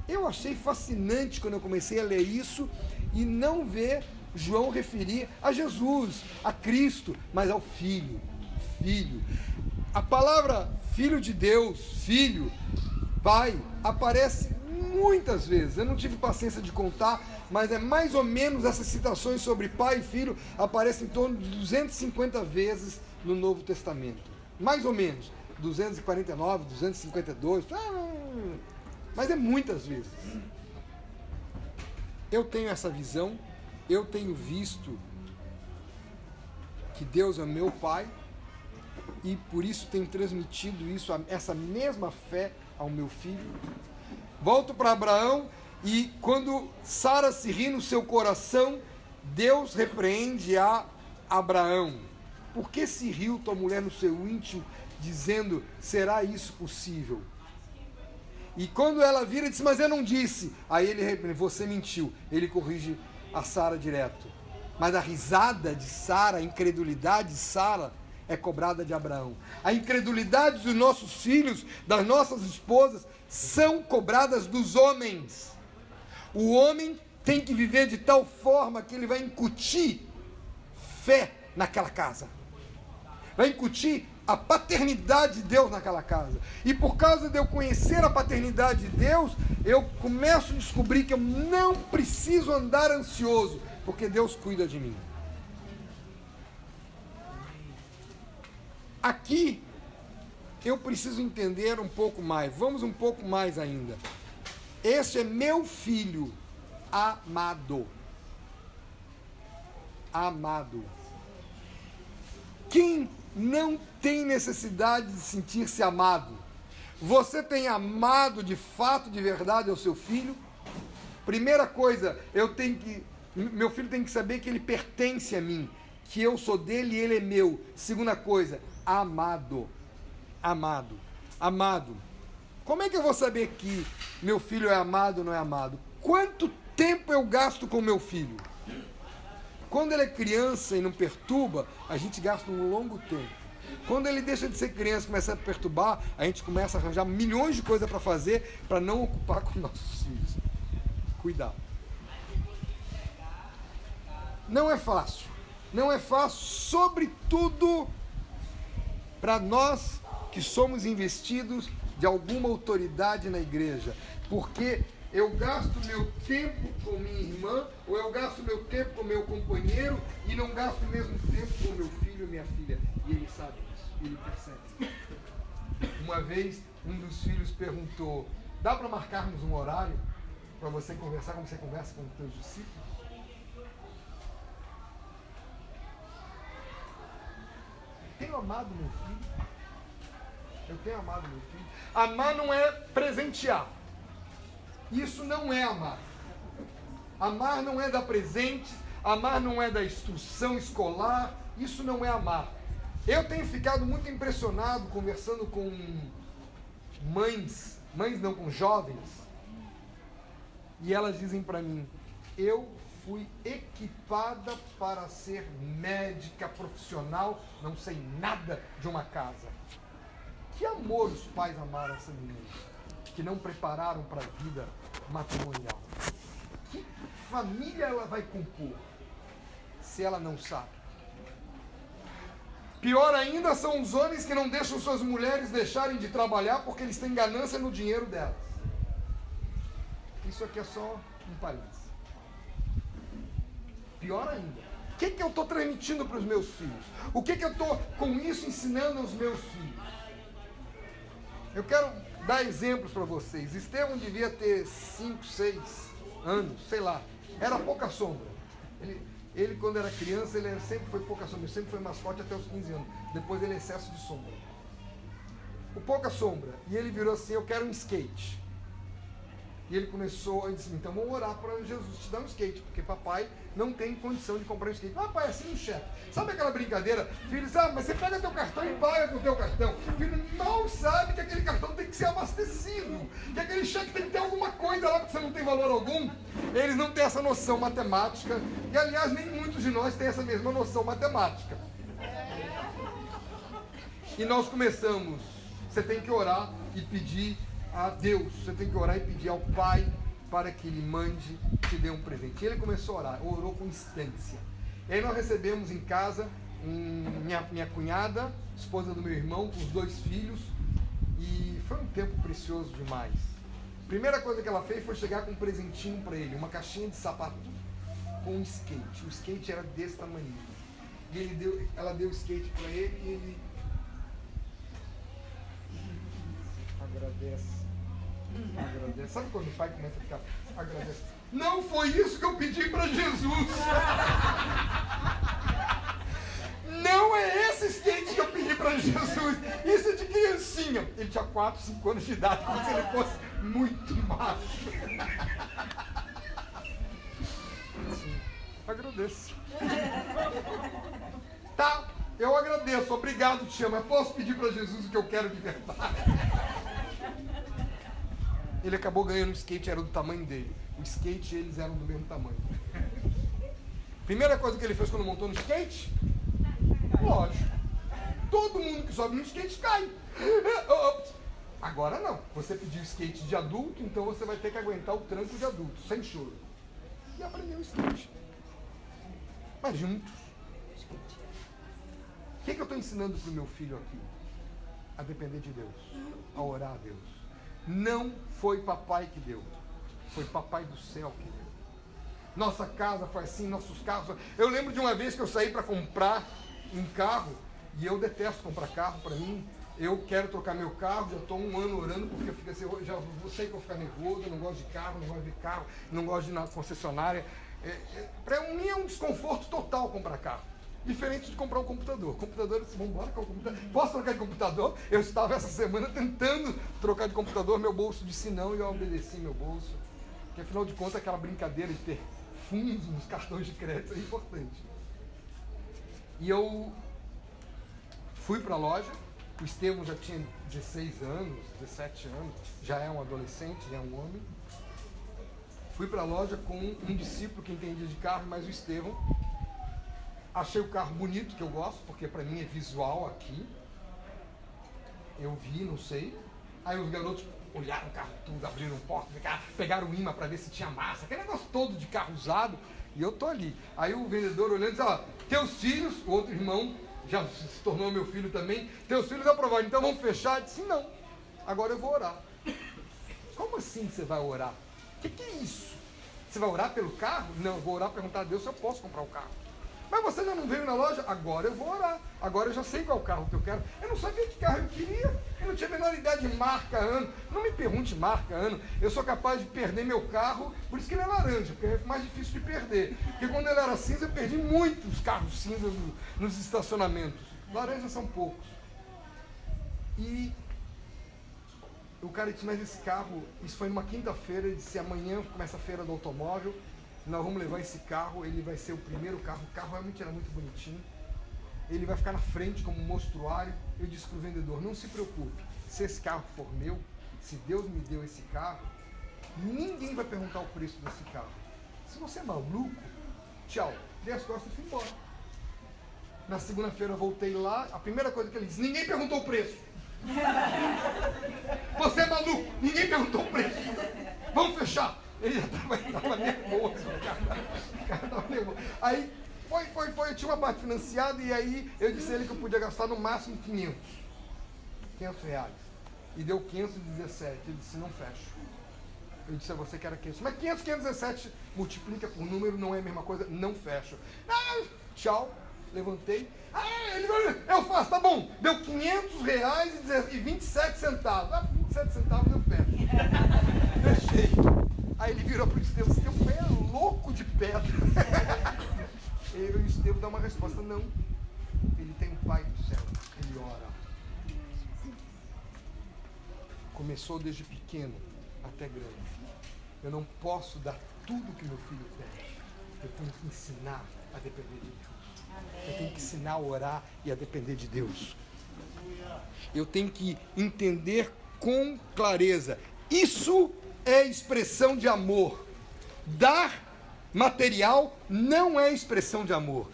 Eu achei fascinante quando eu comecei a ler isso e não ver João referir a Jesus, a Cristo, mas ao Filho. Filho. A palavra Filho de Deus, Filho, Pai, aparece muitas vezes. Eu não tive paciência de contar, mas é mais ou menos essas citações sobre Pai e Filho aparecem em torno de 250 vezes no Novo Testamento. Mais ou menos. 249, 252, mas é muitas vezes. Eu tenho essa visão, eu tenho visto que Deus é meu Pai e por isso tenho transmitido isso, essa mesma fé ao meu filho. Volto para Abraão e quando Sara se ri no seu coração, Deus repreende a Abraão. Por que se riu tua mulher no seu íntimo, dizendo, será isso possível? E quando ela vira, diz, mas eu não disse. Aí ele repreende, você mentiu. Ele corrige a Sara direto. Mas a risada de Sara, a incredulidade de Sara é cobrada de Abraão. A incredulidade dos nossos filhos, das nossas esposas, são cobradas dos homens. O homem tem que viver de tal forma que ele vai incutir fé naquela casa. Vai incutir a paternidade de Deus naquela casa. E por causa de eu conhecer a paternidade de Deus, eu começo a descobrir que eu não preciso andar ansioso, porque Deus cuida de mim. Aqui, eu preciso entender um pouco mais. Vamos um pouco mais ainda. Este é meu filho amado. Amado. Quem não tem necessidade de sentir-se amado? Você tem amado de fato, de verdade, ao seu filho? Primeira coisa, meu filho tem que saber que ele pertence a mim, que eu sou dele e ele é meu. Segunda coisa, amado. Amado. Amado. Como é que eu vou saber que meu filho é amado ou não é amado? Quanto tempo eu gasto com meu filho? Quando ele é criança e não perturba, a gente gasta um longo tempo. Quando ele deixa de ser criança e começa a perturbar, a gente começa a arranjar milhões de coisas para fazer para não ocupar com nossos filhos. Cuidado. Não é fácil. Não é fácil, sobretudo para nós que somos investidos de alguma autoridade na igreja. Porque eu gasto meu tempo com minha irmã, ou eu gasto meu tempo com meu companheiro, e não gasto o mesmo tempo com meu filho e minha filha. E ele sabe isso, ele percebe. Uma vez, um dos filhos perguntou, dá para marcarmos um horário para você conversar como você conversa com os teus discípulos? Eu tenho amado meu filho. Eu tenho amado meu filho. Amar não é presentear. Isso não é amar. Amar não é dar presente, amar não é dar instrução escolar, isso não é amar. Eu tenho ficado muito impressionado conversando com mães não, com jovens, e elas dizem para mim, eu fui equipada para ser médica profissional, não sei nada de uma casa. Que amor os pais amaram essa menina, que não prepararam para a vida matrimonial. Que família ela vai compor se ela não sabe? Pior ainda são os homens que não deixam suas mulheres deixarem de trabalhar porque eles têm ganância no dinheiro delas. Isso aqui é só um parênteses. Pior ainda, o que eu estou transmitindo para os meus filhos? O que eu estou com isso ensinando aos meus filhos? Eu quero dar exemplos para vocês. Estevão devia ter 5, 6 anos, sei lá. Era pouca sombra. Ele quando era criança, ele sempre foi pouca sombra. Ele sempre foi mascote até os 15 anos. Depois ele é excesso de sombra. O pouca sombra. E ele virou assim, eu quero um skate. E ele começou, ele disse, então vamos orar para Jesus te dar um skate, porque papai não tem condição de comprar um skate. Ah, pai, assim um cheque. Sabe aquela brincadeira? Filho, sabe, mas você pega teu cartão e paga com o teu cartão. Filho, mal sabe que aquele cartão tem que ser abastecido, que aquele cheque tem que ter alguma coisa lá, porque você não tem valor algum. Eles não têm essa noção matemática, e aliás, nem muitos de nós têm essa mesma noção matemática. E nós começamos, você tem que orar e pedir a Deus, você tem que orar e pedir ao Pai para que Ele mande, te dê um presente. E ele começou a orar, orou com instância. E aí nós recebemos em casa minha cunhada, esposa do meu irmão, com os 2 filhos, e foi um tempo precioso demais. Primeira coisa que ela fez foi chegar com um presentinho para ele, uma caixinha de sapato com um skate. O skate era desse tamanho. E ela deu o skate para ele e ele agradece. Sabe quando o pai começa a ficar agradece? Não foi isso que eu pedi para Jesus. Não é esse skate que eu pedi para Jesus. Isso é de criancinha. Ele tinha 4, 5 anos de idade, como se ele fosse muito macho. Sim, agradeço. Tá, eu agradeço, obrigado, te amo. Eu posso pedir para Jesus o que eu quero de verdade. Ele acabou ganhando um skate, era do tamanho dele. O skate, eles eram do mesmo tamanho. Primeira coisa que ele fez quando montou no skate? Lógico. Todo mundo que sobe no skate cai. Agora não. Você pediu skate de adulto, então você vai ter que aguentar o tranco de adulto, sem choro. E aprendeu o skate. Mas juntos. O que eu estou ensinando para o meu filho aqui? A depender de Deus. A orar a Deus. Não foi papai que deu. Foi papai do céu que deu. Nossa casa foi assim, nossos carros... Eu lembro de uma vez que eu saí para comprar um carro, e eu detesto comprar carro, para mim, eu quero trocar meu carro, já estou um ano orando, porque eu fico assim, eu já sei que eu vou ficar nervoso, eu não gosto de carro, não gosto de carro, não gosto de ir na concessionária. Para mim é um desconforto total comprar carro. Diferente de comprar um computador. Computador, vamos embora com o computador. Posso trocar de computador? Eu estava essa semana tentando trocar de computador, meu bolso disse não e eu obedeci meu bolso. Porque afinal de contas aquela brincadeira de ter fundos nos cartões de crédito é importante. E eu fui para a loja, o Estevão já tinha 16 anos, 17 anos, já é um adolescente, já é um homem. Fui para a loja com um discípulo que entendia de carro, mas o Estevão. Achei o carro bonito, que eu gosto, porque para mim é visual aqui. Eu vi, não sei. Aí os garotos olharam o carro tudo, abriram porta, pegaram o imã para ver se tinha massa, aquele negócio todo de carro usado. E eu tô ali. Aí o vendedor olhando disse, ó, teus filhos, o outro irmão, já se tornou meu filho também, teus filhos aprovaram, então vamos fechar? Eu disse, não, agora eu vou orar. Como assim você vai orar? O que é isso? Você vai orar pelo carro? Não, eu vou orar, perguntar a Deus se eu posso comprar o carro. Mas você já não veio na loja? Agora eu vou orar. Agora eu já sei qual carro que eu quero. Eu não sabia que carro eu queria. Eu não tinha a menor ideia de marca, ano. Não me pergunte marca, ano. Eu sou capaz de perder meu carro, por isso que ele é laranja, porque é mais difícil de perder. Porque quando ele era cinza, eu perdi muitos carros cinzas nos estacionamentos. Laranjas são poucos. E o cara disse, mas esse carro, isso foi numa quinta-feira, ele disse, amanhã começa a feira do automóvel, nós vamos levar esse carro, ele vai ser o primeiro carro, o carro realmente era muito bonitinho, ele vai ficar na frente como um mostruário. Eu disse para o vendedor, não se preocupe, se esse carro for meu, se Deus me deu esse carro, ninguém vai perguntar o preço desse carro. Se você é maluco, tchau, dei as costas e fui embora. Na segunda-feira eu voltei lá, a primeira coisa que ele disse, ninguém perguntou o preço. Você é maluco, ninguém perguntou o preço. Vamos fechar. Ele já estava nervoso, o cara estava nervoso. Aí foi, eu tinha uma parte financiada e aí eu disse a ele que eu podia gastar no máximo 500 reais. E deu 517, ele disse, não fecho. Eu disse a você que era 500, mas 517 multiplica por número, não é a mesma coisa, não fecho. Ah, tchau, levantei. Eu faço, tá bom, deu 500 reais e 27 centavos. 27 centavos eu fecho. Fechei. Aí ele virou para o Estevão, esse teu pé é louco de pedra. E o Estevão dá uma resposta, não. Ele tem um pai do céu, ele ora. Começou desde pequeno até grande. Eu não posso dar tudo que meu filho pede. Eu tenho que ensinar a depender de Deus. Eu tenho que ensinar a orar e a depender de Deus. Eu tenho que entender com clareza. Isso é expressão de amor. Dar material não é expressão de amor.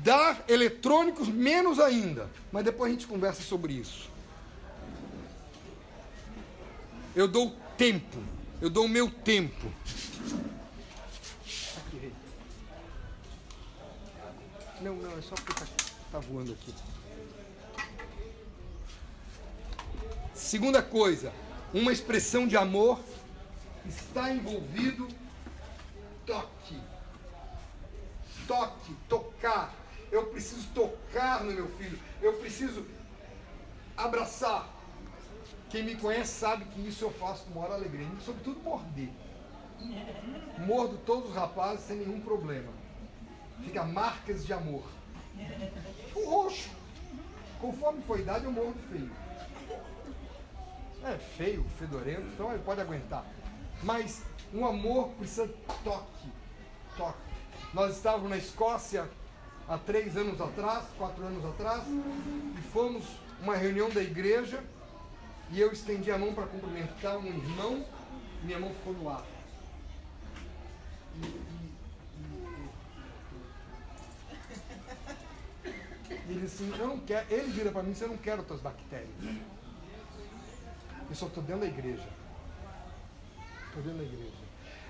Dar eletrônicos, menos ainda. Mas depois a gente conversa sobre isso. Eu dou tempo. Eu dou o meu tempo. Aqui. Não, é só porque tá voando aqui. Segunda coisa, uma expressão de amor está envolvido toque. Toque, tocar. Eu preciso tocar no meu filho. Eu preciso abraçar. Quem me conhece sabe que isso eu faço com maior alegria. E sobretudo morder. Mordo todos os rapazes sem nenhum problema. Fica marcas de amor. O roxo. Conforme for a idade eu mordo feio. É feio, fedorento, então ele pode aguentar. Mas um amor precisa de toque. Toque. Nós estávamos na Escócia há 3 anos atrás, 4 anos atrás, e fomos uma reunião da igreja, e eu estendi a mão para cumprimentar um irmão, Minha mão ficou no ar. Ele disse assim, eu não quero. Ele vira para mim, eu não quero tuas bactérias. Eu só estou dentro da igreja. Estou dentro da igreja.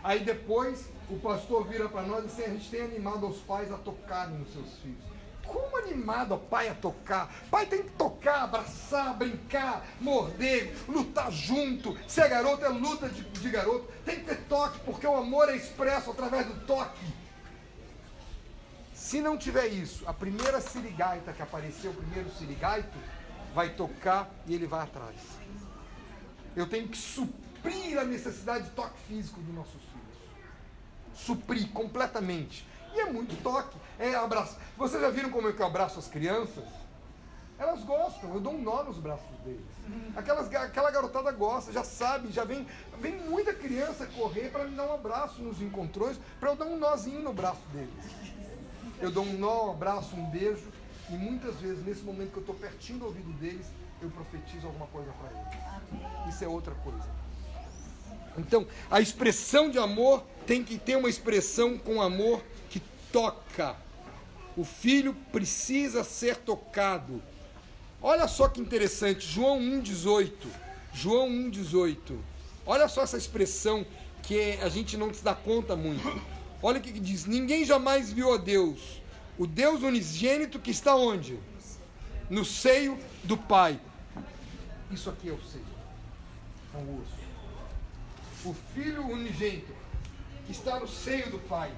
Aí depois o pastor vira para nós e diz assim, a gente tem animado os pais a tocarem nos seus filhos. Como animado o pai a tocar? Pai tem que tocar, abraçar, brincar, morder, lutar junto. Se é garoto, é luta de garoto. Tem que ter toque, porque o amor é expresso através do toque. Se não tiver isso, a primeira sirigaita que apareceu, o primeiro sirigaito, vai tocar e ele vai atrás. Eu tenho que suprir a necessidade de toque físico dos nossos filhos. Suprir completamente. E é muito toque. É abraço. Vocês já viram como eu abraço as crianças? Elas gostam, eu dou um nó nos braços deles. Aquela garotada gosta, já sabe, já vem muita criança correr para me dar um abraço nos encontrões, para eu dar um nozinho no braço deles. Eu dou um nó, um abraço, um beijo, e muitas vezes, nesse momento que eu estou pertinho do ouvido deles, eu profetizo alguma coisa para eles. Isso é outra coisa. Então, a expressão de amor tem que ter uma expressão com amor que toca. O filho precisa ser tocado. Olha só que interessante, João 1,18. João 1,18. Olha só essa expressão que a gente não se dá conta muito. Olha o que diz, ninguém jamais viu a Deus, o Deus unigênito que está onde? No seio do Pai. Isso aqui é o seio, é um osso. O Filho unigênito que está no seio do Pai.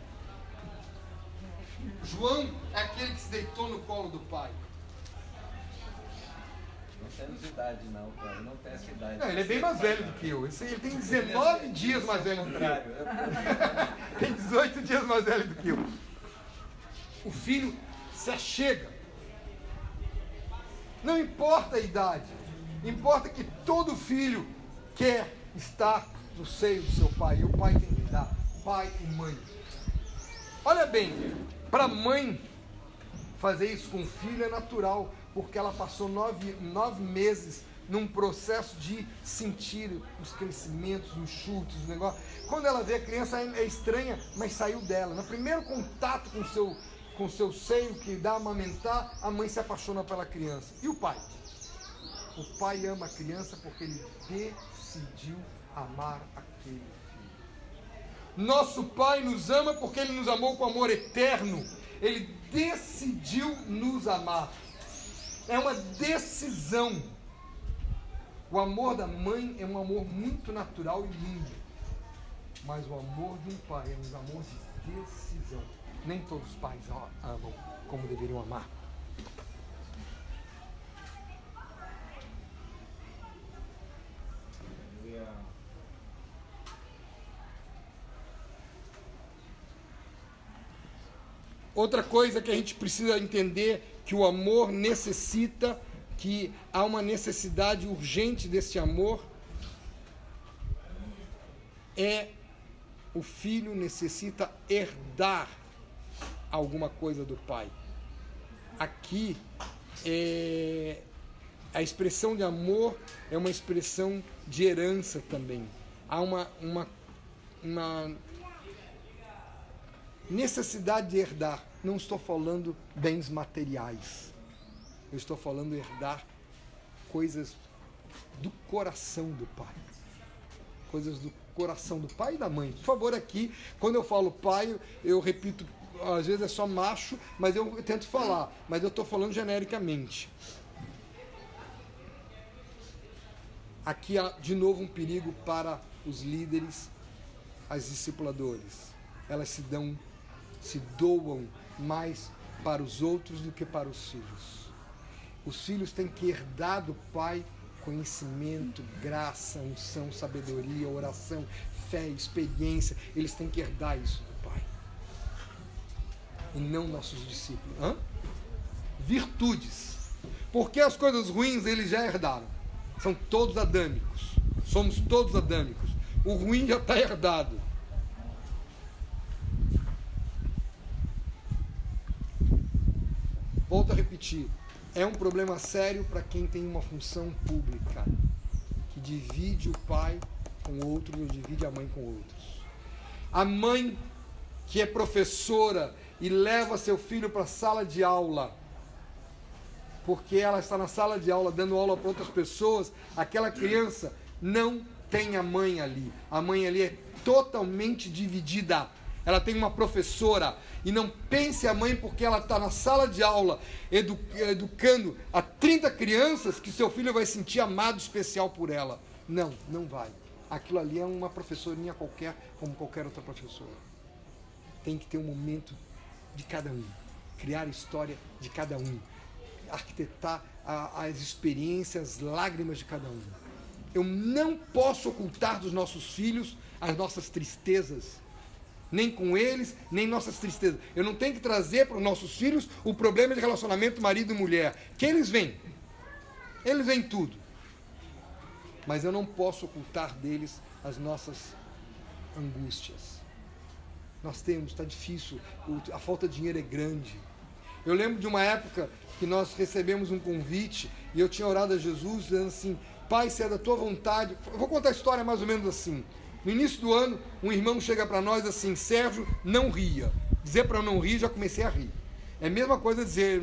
João é aquele que se deitou no colo do Pai. Não temos idade não, cara. Não tem essa idade. Não, ele é bem mais velho do que eu. Ele tem 19 dias mais velho do que eu. Tem 18 dias mais velho do que eu. O filho se achega. Não importa a idade. Importa que todo filho quer estar no seio do seu pai. E o pai tem que dar. Pai e mãe. Olha bem, para a mãe fazer isso com o filho é natural. Porque ela passou 9 meses num processo de sentir os crescimentos, os chutes, os negócios. Quando ela vê a criança é estranha, mas saiu dela. No primeiro contato com o seu seio que dá a amamentar, a mãe se apaixona pela criança. E o pai? O pai ama a criança porque ele decidiu amar aquele filho. Nosso pai nos ama porque ele nos amou com amor eterno. Ele decidiu nos amar. É uma decisão. O amor da mãe é um amor muito natural e lindo. Mas o amor de um pai é um amor de decisão. Nem todos os pais amam como deveriam amar. Outra coisa que a gente precisa entender, que o amor necessita, que há uma necessidade urgente desse amor, é o filho necessita herdar alguma coisa do pai. Aqui, a expressão de amor é uma expressão de herança também. Há uma necessidade de herdar. Não estou falando bens materiais. Eu estou falando herdar coisas do coração do pai. Coisas do coração do pai e da mãe. Por favor, aqui, quando eu falo pai, eu repito, às vezes é só macho, mas eu tento falar. Mas eu estou falando genericamente. Aqui há, de novo, um perigo para os líderes, as discipuladores. Elas se doam mais para os outros do que para os filhos. Os filhos têm que herdar do pai conhecimento, graça, unção, sabedoria, oração, fé, experiência. Eles têm que herdar isso do pai. E não nossos discípulos. Virtudes. Porque as coisas ruins eles já herdaram. São todos adâmicos. Somos todos adâmicos. O ruim já está herdado. Volto a repetir, é um problema sério para quem tem uma função pública, que divide o pai com outros ou divide a mãe com outros. A mãe que é professora e leva seu filho para a sala de aula, porque ela está na sala de aula dando aula para outras pessoas, aquela criança não tem a mãe ali. A mãe ali é totalmente dividida. Ela tem uma professora. E não pense a mãe porque ela está na sala de aula educando a 30 crianças que seu filho vai sentir amado especial por ela. Não, não vai. Aquilo ali é uma professorinha qualquer, como qualquer outra professora. Tem que ter um momento de cada um. Criar a história de cada um. Arquitetar as experiências, as lágrimas de cada um. Eu não posso ocultar dos nossos filhos as nossas tristezas. Nem com eles, nem nossas tristezas. Eu não tenho que trazer para os nossos filhos o problema de relacionamento marido e mulher. Que eles veem. Eles veem tudo. Mas eu não posso ocultar deles as nossas angústias. Nós temos, está difícil, a falta de dinheiro é grande. Eu lembro de uma época que nós recebemos um convite e eu tinha orado a Jesus dizendo assim: Pai, se é da tua vontade. Eu vou contar a história mais ou menos assim. No início do ano, um irmão chega para nós assim: Sérgio, não ria. Dizer para eu não rir, já comecei a rir. É a mesma coisa dizer,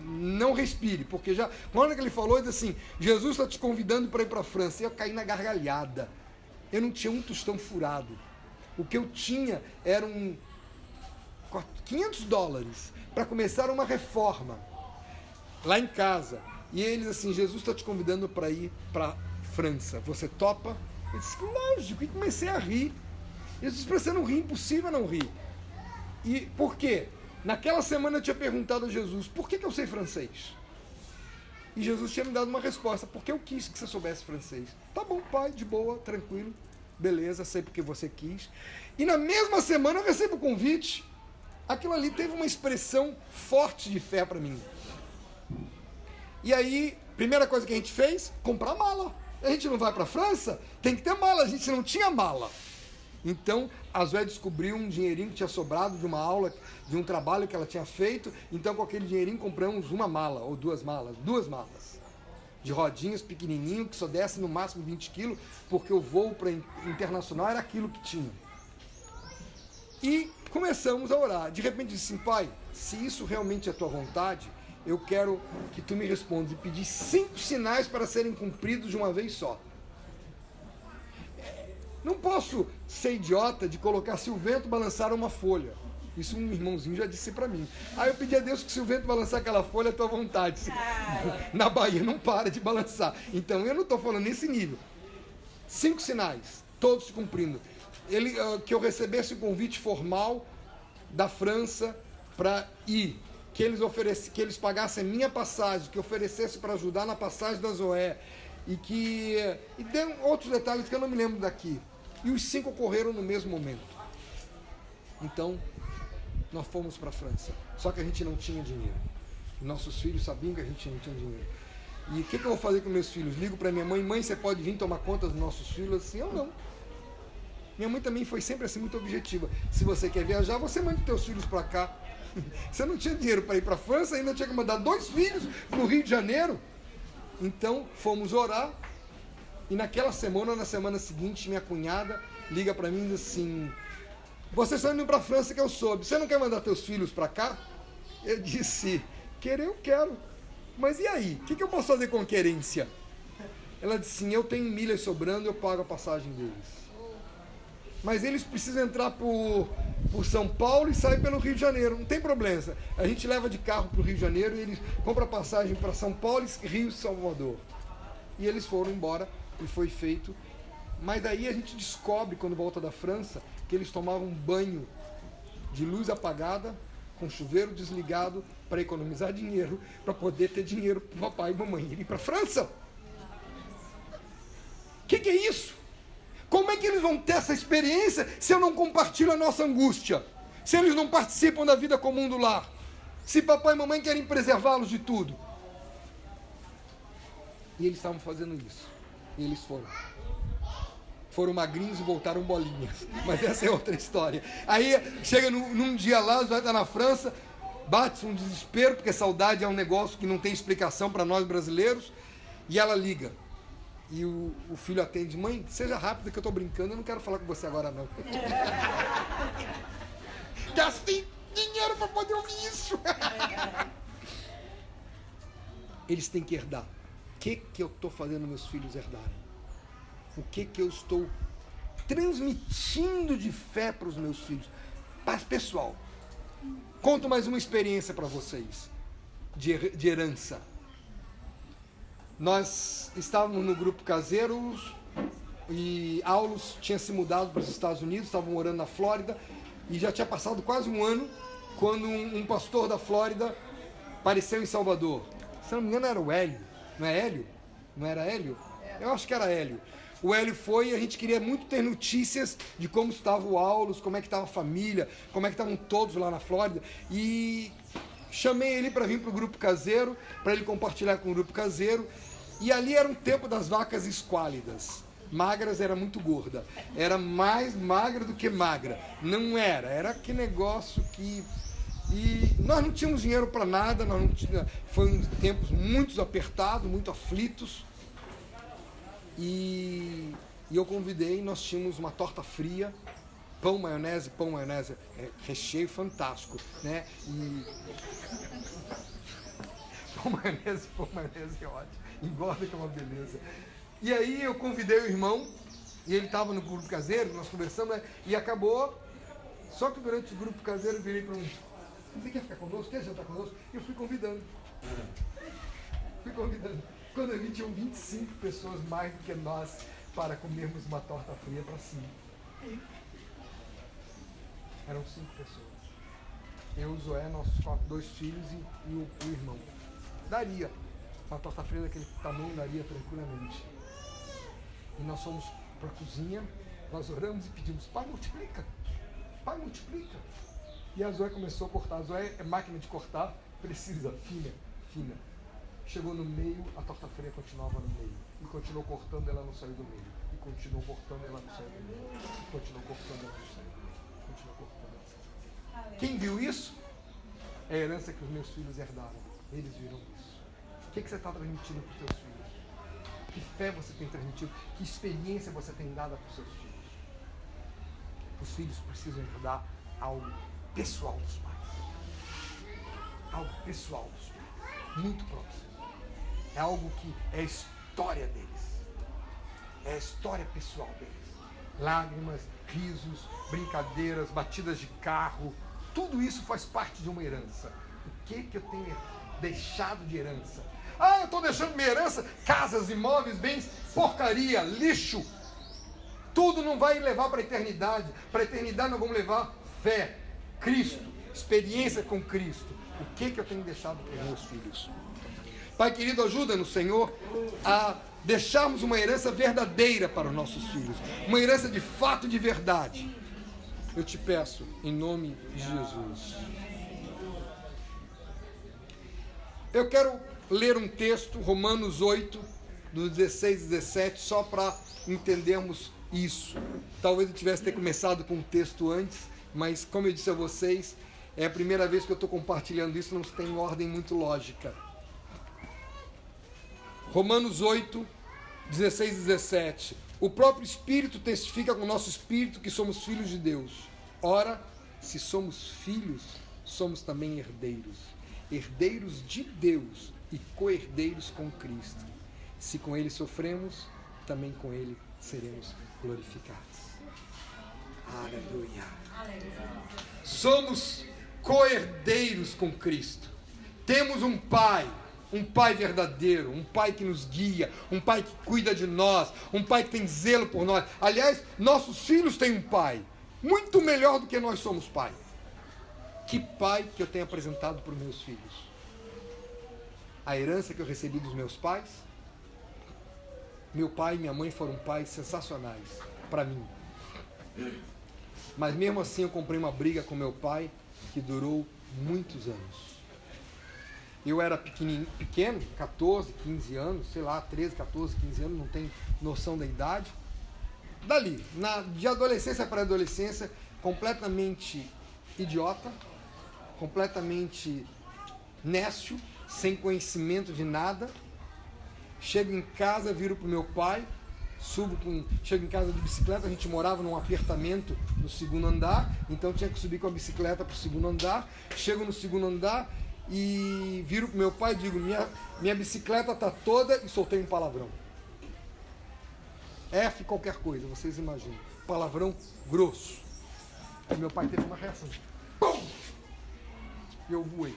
não respire, porque já, na hora que ele falou, ele disse assim: Jesus está te convidando para ir para a França. E eu caí na gargalhada. Eu não tinha um tostão furado. O que eu tinha eram $500 para começar uma reforma lá em casa. E eles assim: Jesus está te convidando para ir para a França. Você topa? Eu disse: lógico. E comecei a rir. Eu disse: para você não rir, impossível não rir. E por quê? Naquela semana eu tinha perguntado a Jesus: por que eu sei francês? E Jesus tinha me dado uma resposta: porque eu quis que você soubesse francês. Tá bom, pai, de boa, tranquilo, beleza, sei porque você quis. E na mesma semana eu recebo o convite. Aquilo ali teve uma expressão forte de fé para mim. E aí, primeira coisa que a gente fez: comprar mala. A gente não vai para a França? Tem que ter mala. A gente não tinha mala. Então, a Zoé descobriu um dinheirinho que tinha sobrado de uma aula, de um trabalho que ela tinha feito. Então, com aquele dinheirinho, compramos uma mala, ou duas malas. De rodinhas, pequenininho, que só desce no máximo 20 quilos, porque o voo para internacional era aquilo que tinha. E começamos a orar. De repente, disse assim: Pai, se isso realmente é a tua vontade, eu quero que tu me respondas e pedir 5 sinais para serem cumpridos de uma vez só. Não posso ser idiota de colocar se o vento balançar uma folha. Isso um irmãozinho já disse para mim. Aí eu pedi a Deus que se o vento balançar aquela folha, é tua vontade. Na Bahia não para de balançar. Então eu não estou falando nesse nível. 5 sinais, todos se cumprindo. Que eu recebesse o convite formal da França para ir. Que eles pagassem a minha passagem, que oferecesse para ajudar na passagem da Zoé. E tem outros detalhes que eu não me lembro daqui. E os 5 ocorreram no mesmo momento. Então, nós fomos para a França. Só que a gente não tinha dinheiro. Nossos filhos sabiam que a gente não tinha dinheiro. E o que eu vou fazer com meus filhos? Ligo para minha mãe: mãe, você pode vir tomar conta dos nossos filhos? Assim, eu não. Minha mãe também foi sempre assim, muito objetiva. Se você quer viajar, você manda teus filhos para cá. Você não tinha dinheiro para ir para a França, ainda tinha que mandar 2 filhos para o Rio de Janeiro. Então, fomos orar. E naquela semana, na semana seguinte, minha cunhada liga para mim e diz assim: vocês estão indo para a França, que eu soube. Você não quer mandar teus filhos para cá? Eu disse: querer eu quero. Mas e aí? O que eu posso fazer com a querência? Ela disse assim: eu tenho milhas sobrando, eu pago a passagem deles. Mas eles precisam entrar por São Paulo e sair pelo Rio de Janeiro. Não tem problema. A gente leva de carro para o Rio de Janeiro e eles compram passagem para São Paulo, Rio e Salvador. E eles foram embora e foi feito. Mas daí a gente descobre, quando volta da França, que eles tomavam banho de luz apagada, com chuveiro desligado, para economizar dinheiro, para poder ter dinheiro para o papai e mamãe irem para a França. O que é isso? Como é que eles vão ter essa experiência se eu não compartilho a nossa angústia? Se eles não participam da vida comum do lar? Se papai e mamãe querem preservá-los de tudo? E eles estavam fazendo isso. E eles foram. Foram magrinhos e voltaram bolinhas. Mas essa é outra história. Aí chega num dia lá, já está na França, bate um desespero, porque saudade é um negócio que não tem explicação para nós brasileiros. E ela liga. E o filho atende: mãe, seja rápida que eu tô brincando, eu não quero falar com você agora não. Gastei dinheiro para poder ouvir isso. Eles têm que herdar. O que eu estou fazendo meus filhos herdarem? O que eu estou transmitindo de fé para os meus filhos? Mas, pessoal, conto mais uma experiência para vocês de herança. Nós estávamos no grupo caseiro e Aulos tinha se mudado para os Estados Unidos, estavam morando na Flórida e já tinha passado quase um ano quando um pastor da Flórida apareceu em Salvador. Se não me engano era o Hélio, não é Hélio? Não era Hélio? Eu acho que era Hélio. O Hélio foi e a gente queria muito ter notícias de como estava o Aulos, como é que estava a família, como é que estavam todos lá na Flórida. E chamei ele para vir para o grupo caseiro, para ele compartilhar com o grupo caseiro. E ali era um tempo das vacas esquálidas. Magras era muito gorda. Era mais magra do que magra. Não era. Era aquele negócio que... E nós não tínhamos dinheiro para nada. Nós não tinha... Foi tempos muito apertados, muito aflitos. E eu convidei, nós tínhamos uma torta fria, pão, maionese, recheio fantástico, né? E... pão, maionese é ótimo. Engorda que é uma beleza. E aí eu convidei o irmão, e ele estava no grupo caseiro, nós conversamos, né? E acabou. Só que durante o grupo caseiro eu virei para você quer ficar conosco? Quer jantar conosco? E eu fui convidando. Quando eu vi, tinham 25 pessoas mais do que nós para comermos uma torta fria para cima. Eram 5 pessoas. Eu, o Zoé, nossos 2 filhos e o irmão. Daria. Uma torta fria daquele tamanho daria tranquilamente. E nós fomos para a cozinha, nós oramos e pedimos: Pai, multiplica. Pai, multiplica. E a Zoé começou a cortar. A Zoé é máquina de cortar, precisa, fina. Chegou no meio, a torta fria continuava no meio. E continuou cortando, ela não saiu do meio. E continuou cortando, ela não saiu do meio. E continuou cortando, ela não saiu do meio. Continuou cortando, ela não saiu do meio. Quem viu isso? É a herança que os meus filhos herdaram. Eles viram isso. O que você está transmitindo para os seus filhos? Que fé você tem transmitido? Que experiência você tem dado para os seus filhos? Os filhos precisam herdar algo pessoal dos pais. Algo pessoal dos pais. Muito próximo. É algo que é a história deles. É a história pessoal deles. Lágrimas, risos, brincadeiras, batidas de carro. Tudo isso faz parte de uma herança. O que eu tenho deixado de herança? Ah, eu estou deixando minha herança, casas, imóveis, bens, porcaria, lixo. Tudo não vai levar para a eternidade. Para a eternidade nós vamos levar fé, Cristo, experiência com Cristo. O que eu tenho deixado para os meus filhos? Pai querido, ajuda-nos, Senhor, a deixarmos uma herança verdadeira para os nossos filhos. Uma herança de fato, de verdade. Eu te peço, em nome de Jesus. Eu quero ler um texto, Romanos 8, do 16 e 17, só para entendermos isso. Talvez eu tivesse ter começado com um texto antes, mas como eu disse a vocês, é a primeira vez que eu estou compartilhando isso, não tem ordem muito lógica. Romanos 8, 16 e 17. O próprio Espírito testifica com o nosso Espírito que somos filhos de Deus. Ora, se somos filhos, somos também herdeiros. Herdeiros de Deus e co-herdeiros com Cristo. Se com Ele sofremos, também com Ele seremos glorificados. Aleluia. Somos co-herdeiros com Cristo. Temos um Pai verdadeiro, um Pai que nos guia, um Pai que cuida de nós, um Pai que tem zelo por nós. Aliás, nossos filhos têm um Pai muito melhor do que nós somos pai. Que pai que eu tenho apresentado para os meus filhos? A herança que eu recebi dos meus pais? Meu pai e minha mãe foram pais sensacionais para mim. Mas mesmo assim eu comprei uma briga com meu pai que durou muitos anos. Eu era pequeno, 14, 15 anos, sei lá, 13, 14, 15 anos, não tenho noção da idade. Dali, de adolescência para adolescência, completamente idiota, completamente nécio, sem conhecimento de nada. chego em casa, viro pro meu pai, chego em casa de bicicleta, a gente morava num apartamento no segundo andar, então tinha que subir com a bicicleta pro segundo andar, chego no segundo andar e viro pro meu pai e digo, minha bicicleta tá toda, e soltei um palavrão. F qualquer coisa, vocês imaginam. Palavrão grosso. E meu pai teve uma reação. Pum! E eu voei.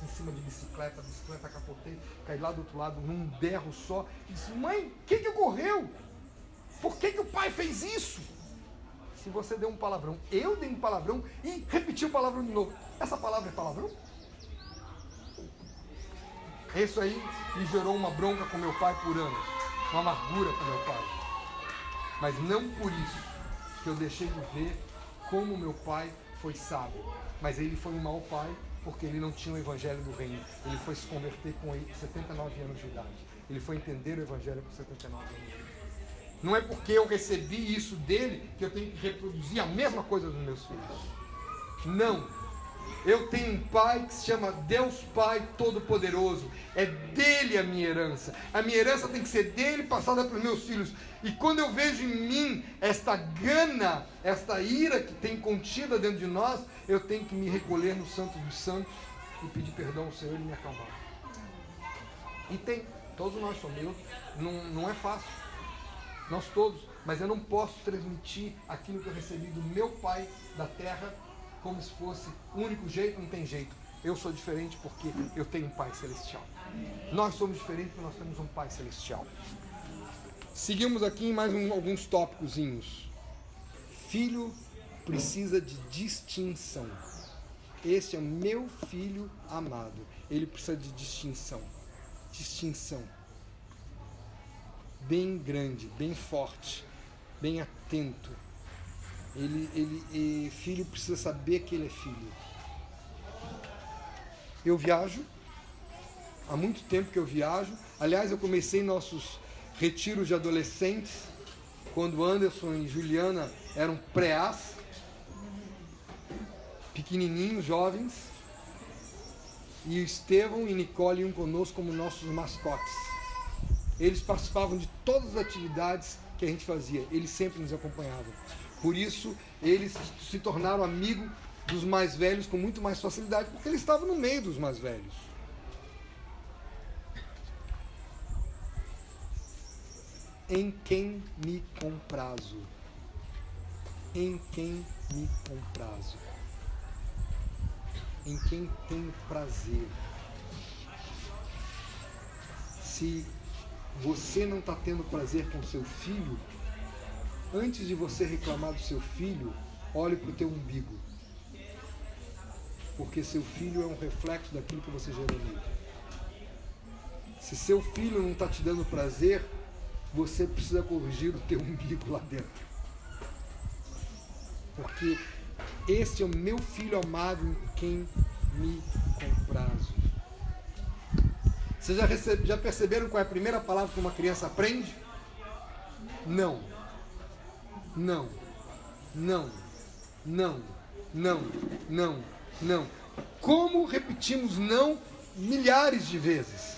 Em cima de bicicleta, a bicicleta capotei, caí lá do outro lado num berro só. E disse, mãe, o que ocorreu? Por que o pai fez isso? Se você deu um palavrão, eu dei um palavrão e repeti o palavrão de novo. Essa palavra é palavrão? Isso aí me gerou uma bronca com meu pai por anos. Uma amargura com meu pai. Mas não por isso que eu deixei de ver como meu pai foi sábio. Mas ele foi um mau pai porque ele não tinha o evangelho do reino. Ele foi se converter com 79 anos de idade. Ele foi entender o evangelho com 79 anos de idade. Não é porque eu recebi isso dele que eu tenho que reproduzir a mesma coisa dos meus filhos. Não. Eu tenho um pai que se chama Deus Pai Todo-Poderoso. É dele a minha herança. A minha herança tem que ser dele, passada para os meus filhos. E quando eu vejo em mim esta gana, esta ira que tem contida dentro de nós, eu tenho que me recolher no Santo dos Santos e pedir perdão ao Senhor e me acalmar. E tem, todos nós somos. Não é fácil. Nós todos. Mas eu não posso transmitir aquilo que eu recebi do meu pai da terra como se fosse o único jeito, não tem jeito. Eu sou diferente porque eu tenho um Pai Celestial. Nós somos diferentes porque nós temos um Pai Celestial. Seguimos aqui em mais alguns tópicozinhos. Filho precisa de distinção. Este é o meu filho amado. Ele precisa de distinção. Distinção. Bem grande, bem forte, bem atento. Filho precisa saber que ele é filho. Eu viajo, há muito tempo que eu viajo. Aliás, eu comecei nossos retiros de adolescentes, quando Anderson e Juliana eram pré-ás, pequenininhos, jovens, e Estevão e Nicole iam conosco como nossos mascotes. Eles participavam de todas as atividades que a gente fazia, eles sempre nos acompanhavam. Por isso, eles se tornaram amigos dos mais velhos com muito mais facilidade, porque eles estavam no meio dos mais velhos. Em quem me comprazo? Em quem me comprazo? Em quem tenho prazer? Se você não está tendo prazer com seu filho, antes de você reclamar do seu filho, olhe para o teu umbigo. Porque seu filho é um reflexo daquilo que você gerou nele. Se seu filho não está te dando prazer, você precisa corrigir o teu umbigo lá dentro. Porque este é o meu filho amado em quem me comprazo. Vocês já perceberam qual é a primeira palavra que uma criança aprende? Não. Não, não, não, não, não, não. Como repetimos não milhares de vezes?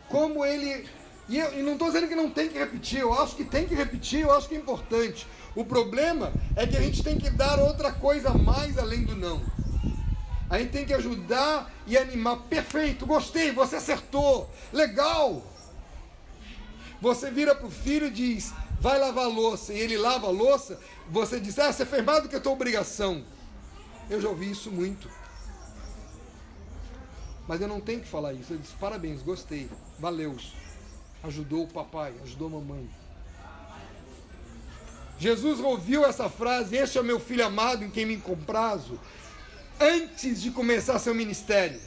Como ele... E não estou dizendo que não tem que repetir, eu acho que tem que repetir, eu acho que é importante. O problema é que a gente tem que dar outra coisa a mais além do não. A gente tem que ajudar e animar. Perfeito, gostei, você acertou, legal. Você vira para o filho e diz, vai lavar a louça, e ele lava a louça, você diz, você fez mais do que a tua obrigação. Eu já ouvi isso muito. Mas eu não tenho que falar isso. Eu disse, parabéns, gostei, valeu. Ajudou o papai, ajudou a mamãe. Jesus ouviu essa frase, este é o meu filho amado em quem me comprazo, antes de começar seu ministério.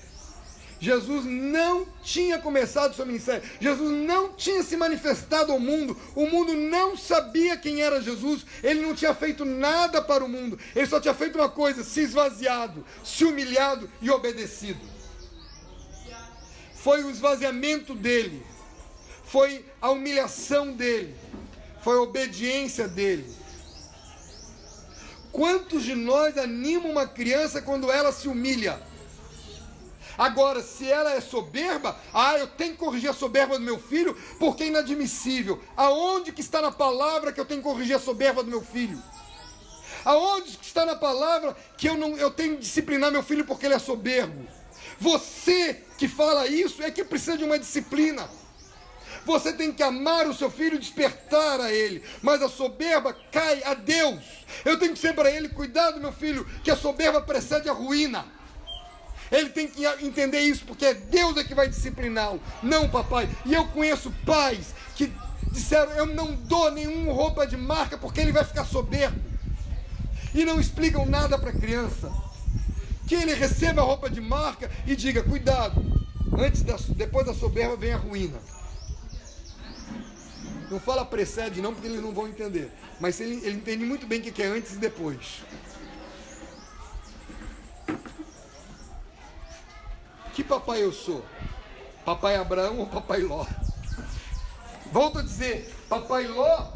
Jesus não tinha começado seu ministério. Jesus não tinha se manifestado ao mundo. O mundo não sabia quem era Jesus. Ele não tinha feito nada para o mundo. Ele só tinha feito uma coisa, se esvaziado, se humilhado e obedecido. Foi o esvaziamento dele. Foi a humilhação dele. Foi a obediência dele. Quantos de nós animam uma criança quando ela se humilha? Agora, se ela é soberba, eu tenho que corrigir a soberba do meu filho, porque é inadmissível. Aonde que está na palavra que eu tenho que corrigir a soberba do meu filho? Aonde que está na palavra que eu tenho que disciplinar meu filho porque ele é soberbo? Você que fala isso é que precisa de uma disciplina. Você tem que amar o seu filho e despertar a ele. Mas a soberba cai a Deus. Eu tenho que ser para ele, cuidado meu filho, que a soberba precede a ruína. Ele tem que entender isso, porque é Deus que vai discipliná-lo, não papai. E eu conheço pais que disseram, eu não dou nenhuma roupa de marca porque ele vai ficar soberbo. E não explicam nada para a criança. Que ele receba a roupa de marca e diga, cuidado, depois da soberba vem a ruína. Não fala precede não, porque eles não vão entender. Mas ele entende muito bem o que é antes e depois. Que papai eu sou? Papai Abraão ou papai Ló? Volto a dizer, papai Ló,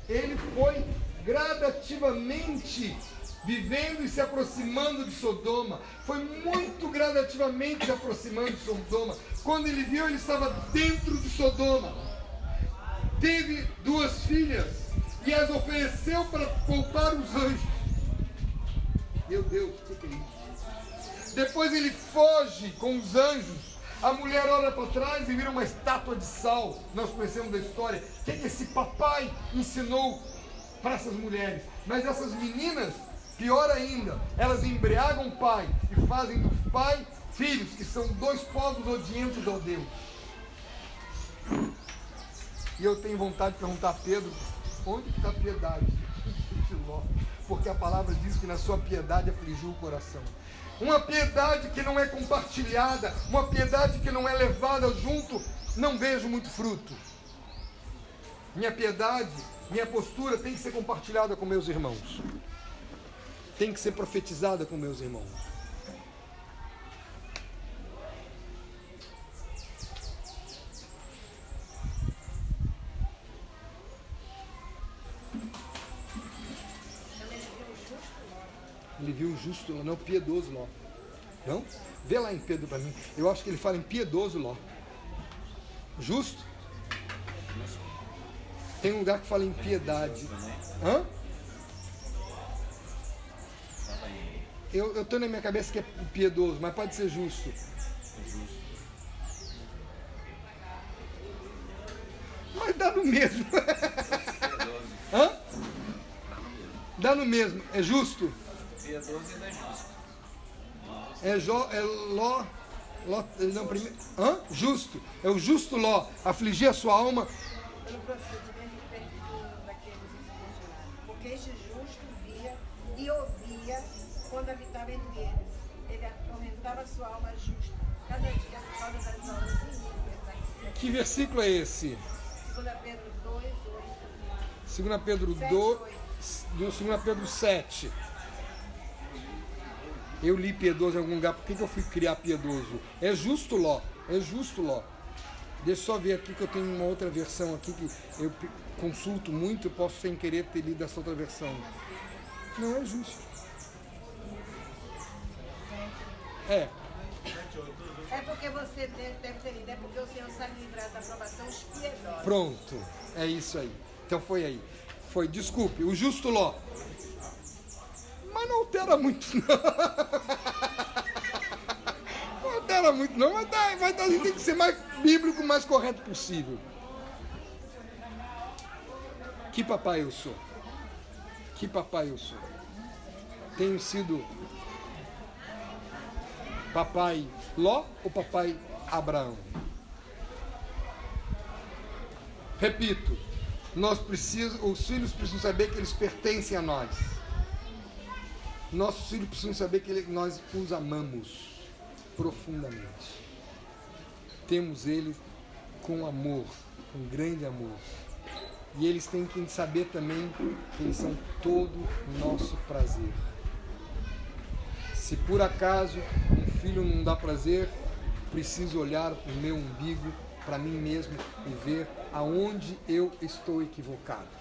ele foi gradativamente vivendo e se aproximando de Sodoma. Foi muito gradativamente se aproximando de Sodoma. Quando ele viu, ele estava dentro de Sodoma. Teve 2 filhas e as ofereceu para poupar os anjos. Meu Deus, o que é isso? Depois ele foge com os anjos. A mulher olha para trás e vira uma estátua de sal. Nós conhecemos da história. O que esse papai ensinou para essas mulheres? Mas essas meninas, pior ainda, elas embriagam o pai e fazem do pai filhos, que são 2 povos odientos ao Deus. E eu tenho vontade de perguntar a Pedro, onde está a piedade de Ló? Porque a palavra diz que na sua piedade afligiu o coração. Uma piedade que não é compartilhada, uma piedade que não é levada junto, não vejo muito fruto. Minha piedade, minha postura tem que ser compartilhada com meus irmãos. Tem que ser profetizada com meus irmãos. Ele viu o justo Ló, não o piedoso Ló. Não? Vê lá em Pedro para mim. Eu acho que ele fala em piedoso Ló. Justo? Tem um lugar que fala em piedade. Hã? Eu estou na minha cabeça que é piedoso, mas pode ser justo. Mas dá no mesmo. Hã? Dá no mesmo. É justo? Piedoso e não é justo. Ló, não, primeiro, justo, é o justo Ló, afligir a sua alma. Pelo procedimento daqueles escravizados, porque este justo via e ouvia quando habitava entre eles. Ele atormentava a sua alma justa, cada dia por causa das obras iníquas. Que versículo é esse? 2 Pedro 2, 8. 2 Pedro 2, 2 Pedro 7. Eu li piedoso em algum lugar, por que eu fui criar piedoso? É justo Ló, é justo Ló. Deixa eu só ver aqui que eu tenho uma outra versão aqui que eu consulto muito, eu posso sem querer ter lido essa outra versão. Não, é justo. É. É porque você deve ter lido, é porque o Senhor sabe livrar da aprovação os piedosos. Pronto, é isso aí. Então foi aí. Foi, desculpe, o justo Ló. Mas não altera muito, não. Não altera muito, não. Mas a gente tem que ser mais bíblico, mais correto possível. Que papai eu sou? Que papai eu sou? Tenho sido papai Ló ou papai Abraão? Repito, os filhos precisam saber que eles pertencem a nós. Nossos filhos precisam saber que nós os amamos profundamente. Temos eles com amor, com grande amor. E eles têm que saber também que eles são todo o nosso prazer. Se por acaso um filho não dá prazer, preciso olhar para o meu umbigo, para mim mesmo e ver aonde eu estou equivocado.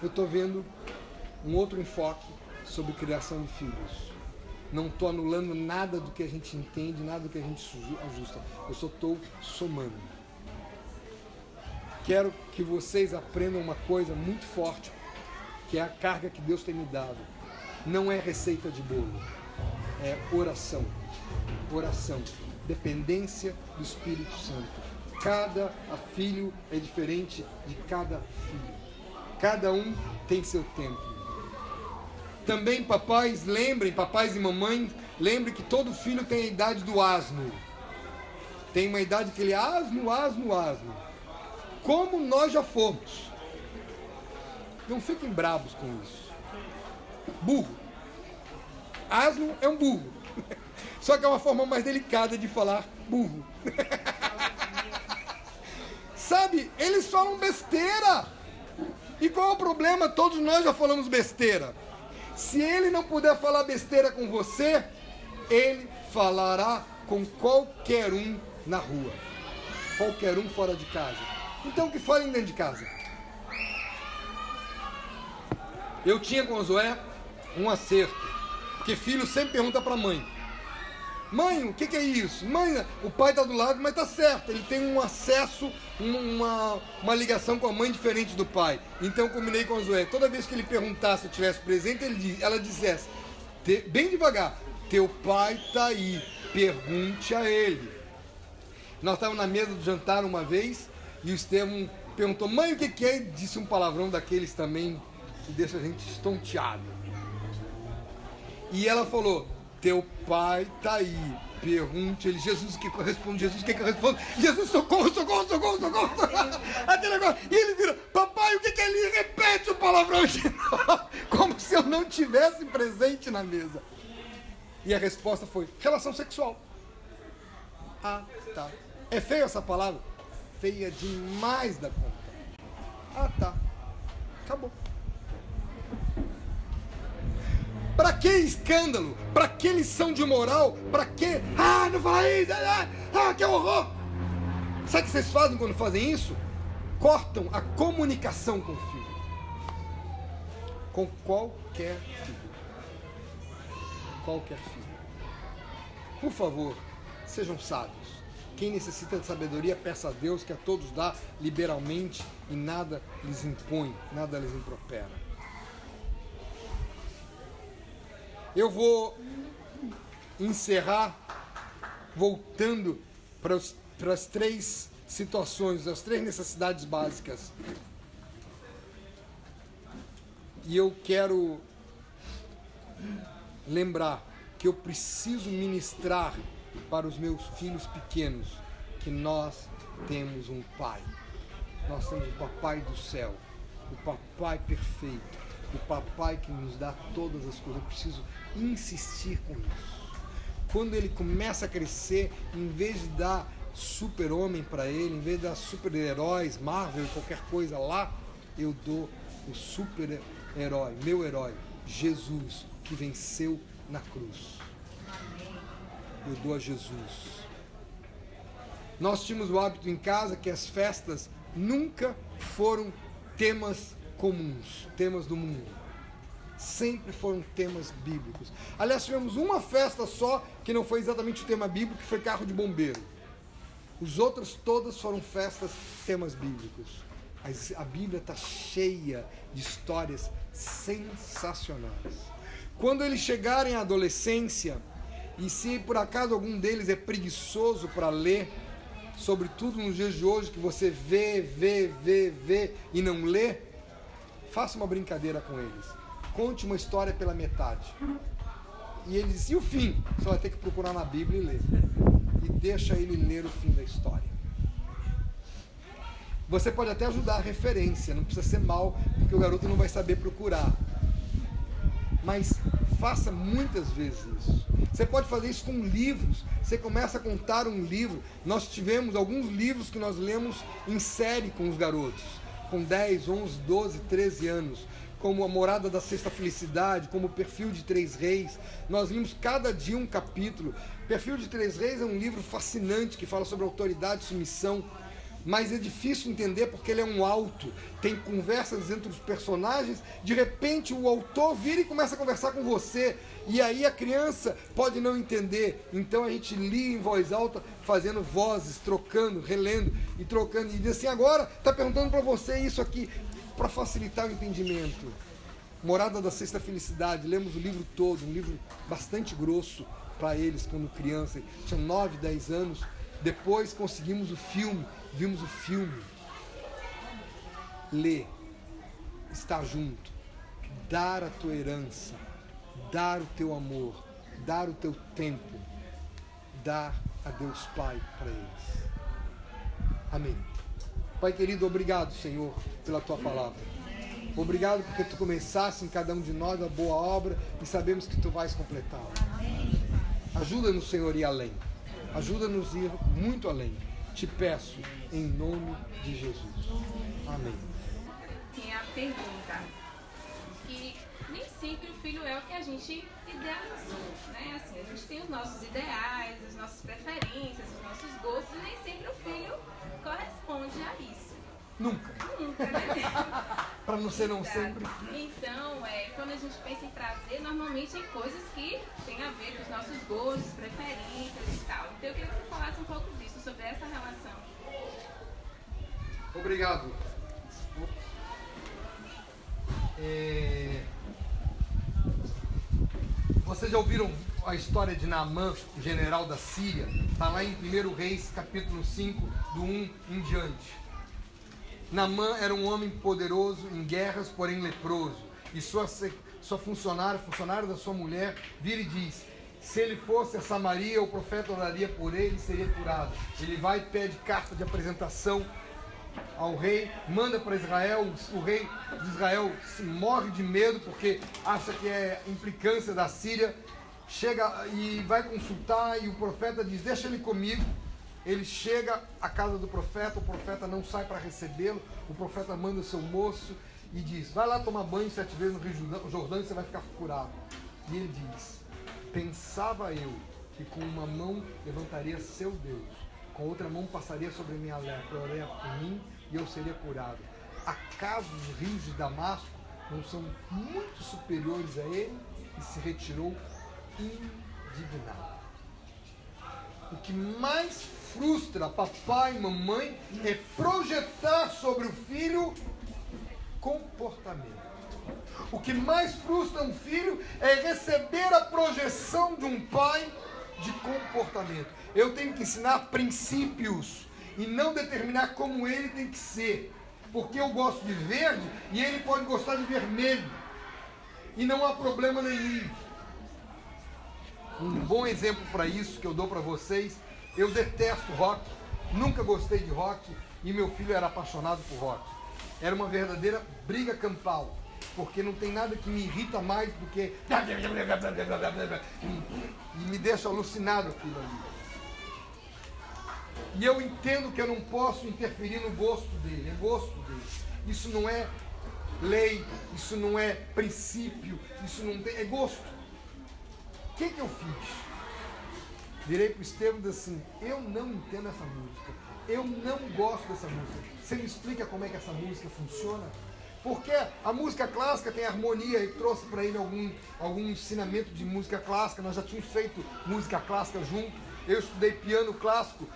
Eu estou vendo um outro enfoque sobre criação de filhos. não estou anulando nada do que a gente entende, nada do que a gente ajusta. Eu só estou somando. Quero que vocês aprendam uma coisa muito forte, que é a carga que Deus tem me dado. Não é receita de bolo, é oração. Oração, dependência do Espírito Santo. Cada filho é diferente de cada filho. Cada um tem seu tempo. Também papais e mamães, lembrem que todo filho tem a idade do asno. Tem uma idade que ele é asno. Como nós já fomos. Não fiquem bravos com isso. Burro. Asno é um burro. Só que é uma forma mais delicada de falar burro. Sabe, eles falam besteira. E qual é o problema? Todos nós já falamos besteira. Se ele não puder falar besteira com você, ele falará com qualquer um na rua. Qualquer um fora de casa. Então que falem dentro de casa. Eu tinha com o Zoé um acerto. Porque filho sempre pergunta para a mãe. Mãe, o que é isso? Mãe, o pai está do lado, mas está certo. Ele tem um acesso, uma ligação com a mãe diferente do pai. Então eu combinei com o Zoé. Toda vez que ele perguntasse se eu estivesse presente, ela dissesse, bem devagar, teu pai está aí, pergunte a ele. Nós estávamos na mesa do jantar uma vez e o Estevão perguntou, mãe, o que é? E disse um palavrão daqueles também que deixa a gente estonteado. E ela falou, teu pai está aí, pergunte ele. Jesus, o que eu respondo? Jesus, o que eu respondo? Jesus, socorro. Até negócio. E ele vira, papai, o que é? Ele repete o palavrão de novo, como se eu não tivesse presente na mesa. E a resposta foi, relação sexual. Ah, tá. É feia essa palavra? Feia demais da conta. Ah, tá. Acabou. Pra que escândalo? Pra que lição de moral? Pra que? Não fala isso! Que horror! Sabe o que vocês fazem quando fazem isso? Cortam a comunicação com o filho. Com qualquer filho. Qualquer filho. Por favor, sejam sábios. Quem necessita de sabedoria, peça a Deus, que a todos dá liberalmente e nada lhes impõe, nada lhes impropera. Eu vou encerrar voltando para as 3 situações, as 3 necessidades básicas. E eu quero lembrar que eu preciso ministrar para os meus filhos pequenos que nós temos um Pai. Nós temos o Papai do céu, o Papai perfeito, o Papai que nos dá todas as coisas. Eu preciso insistir com isso. Quando ele começa a crescer, em vez de dar super-homem para ele, em vez de dar super-heróis, Marvel, qualquer coisa lá, eu dou o super-herói, meu herói, Jesus, que venceu na cruz. Eu dou a Jesus. Nós tínhamos o hábito em casa que as festas nunca foram temas comuns, temas do mundo. Sempre foram temas bíblicos. Aliás, tivemos uma festa só que não foi exatamente o tema bíblico, que foi carro de bombeiro. Os outros todas foram festas, temas bíblicos. Mas a Bíblia está cheia de histórias sensacionais. Quando eles chegarem à adolescência, e se por acaso algum deles é preguiçoso para ler, sobretudo nos dias de hoje, que você vê e não lê, faça uma brincadeira com eles. Conte uma história pela metade. E ele diz, e o fim? Você vai ter que procurar na Bíblia e ler. E deixa ele ler o fim da história. Você pode até ajudar a referência, não precisa ser mal, porque o garoto não vai saber procurar. Mas faça muitas vezes isso. Você pode fazer isso com livros. Você começa a contar um livro. Nós tivemos alguns livros que nós lemos em série com os garotos, com 10, 11, 12, 13 anos, como A Morada da Sexta Felicidade, como O Perfil de Três Reis. Nós limos cada dia um capítulo. Perfil de Três Reis é um livro fascinante que fala sobre autoridade e submissão. mas é difícil entender porque ele é um auto, tem conversas entre os personagens, de repente o autor vira e começa a conversar com você, e aí a criança pode não entender, então a gente lia em voz alta, fazendo vozes, trocando, relendo e trocando, e diz assim, agora está perguntando para você isso aqui, para facilitar o entendimento. Morada da Sexta Felicidade, lemos o livro todo, um livro bastante grosso para eles quando criança, tinham 9, 10 anos, depois conseguimos o filme, vimos o filme, ler, estar junto, dar a tua herança, dar o teu amor, dar o teu tempo, dar a Deus Pai para eles. Amém. Pai querido, obrigado, Senhor, pela tua palavra. Obrigado porque tu começaste em cada um de nós a boa obra e sabemos que tu vais completá-la. Ajuda-nos, Senhor, a ir além. Ajuda-nos a ir muito além. Te peço, em nome de Jesus. Amém. Tem a pergunta que nem sempre o filho é o que a gente idealizou, né? Assim, a gente tem os nossos ideais, as nossas preferências, os nossos gostos, e nem sempre o filho corresponde a isso. Nunca. Nunca, né? Para não ser não sempre. Então, quando a gente pensa em trazer, normalmente é coisas que têm a ver com os nossos gostos, preferências e tal. Então eu queria que você falasse um pouco disso, sobre essa relação. Obrigado. Vocês já ouviram a história de Naamã, o general da Síria? Está lá em 1 Reis, capítulo 5, do 1 em diante. Naamã era um homem poderoso em guerras, porém leproso. E sua funcionária da sua mulher, vira e diz, se ele fosse a Samaria, o profeta oraria por ele e seria curado. Ele vai e pede carta de apresentação ao rei, manda para Israel, o rei de Israel morre de medo porque acha que é implicância da Síria, chega e vai consultar e o profeta diz, deixa ele comigo. Ele chega à casa do profeta, o profeta não sai para recebê-lo, o profeta manda o seu moço e diz, vai lá tomar banho 7 vezes no Rio Jordão e você vai ficar curado. E ele diz, pensava eu que com uma mão levantaria seu Deus, com outra mão passaria sobre minha lepra, oraria por mim e eu seria curado. Acaso os rios de Damasco não são muito superiores a ele? E se retirou indignado. O que mais frustra papai e mamãe é projetar sobre o filho comportamento. O que mais frustra um filho é receber a projeção de um pai de comportamento. Eu tenho que ensinar princípios e não determinar como ele tem que ser. Porque eu gosto de verde e ele pode gostar de vermelho. E não há problema nenhum. Um bom exemplo para isso que eu dou para vocês, eu detesto rock, nunca gostei de rock e meu filho era apaixonado por rock. Era uma verdadeira briga campal, porque não tem nada que me irrita mais do que... E me deixa alucinado aquilo ali. E eu entendo que eu não posso interferir no gosto dele, é gosto dele. Isso não é lei, isso não é princípio, isso não tem, é gosto. O que eu fiz? Virei para o Estevam e disse assim, eu não entendo essa música, eu não gosto dessa música. Você me explica como é que essa música funciona? Porque a música clássica tem harmonia, e trouxe para ele algum ensinamento de música clássica, nós já tínhamos feito música clássica junto. Eu estudei piano clássico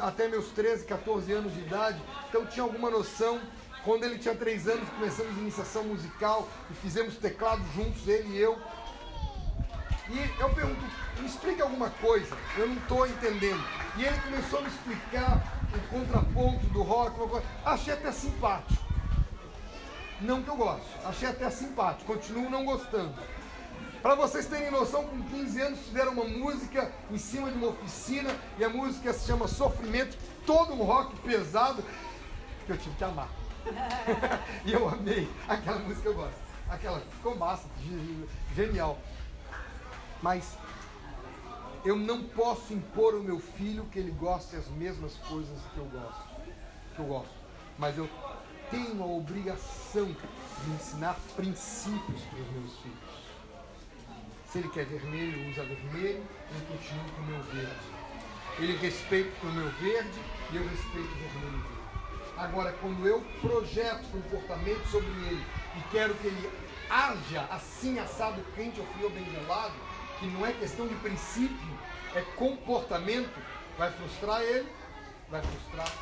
até meus 13, 14 anos de idade, então tinha alguma noção. Quando ele tinha 3 anos, começamos a iniciação musical e fizemos teclado juntos, ele e eu. E eu pergunto, me explica alguma coisa, eu não estou entendendo. E ele começou a me explicar o contraponto do rock, achei até simpático. Não que eu goste, achei até simpático, continuo não gostando. Para vocês terem noção, com 15 anos fizeram uma música em cima de uma oficina, e a música se chama Sofrimento, todo um rock pesado, que eu tive que amar. E eu amei, aquela música eu gosto, aquela ficou massa, genial. Mas eu não posso impor ao meu filho que ele goste as mesmas coisas que eu gosto. Mas eu tenho a obrigação de ensinar princípios para os meus filhos. Se ele quer vermelho, usa vermelho, eu continuo com o meu verde. Ele respeita o meu verde e eu respeito o vermelho dele. Agora, quando eu projeto comportamento sobre ele e quero que ele haja assim, assado, quente ou frio ou bem gelado, que não é questão de princípio, é comportamento, vai frustrar ele, vai frustrar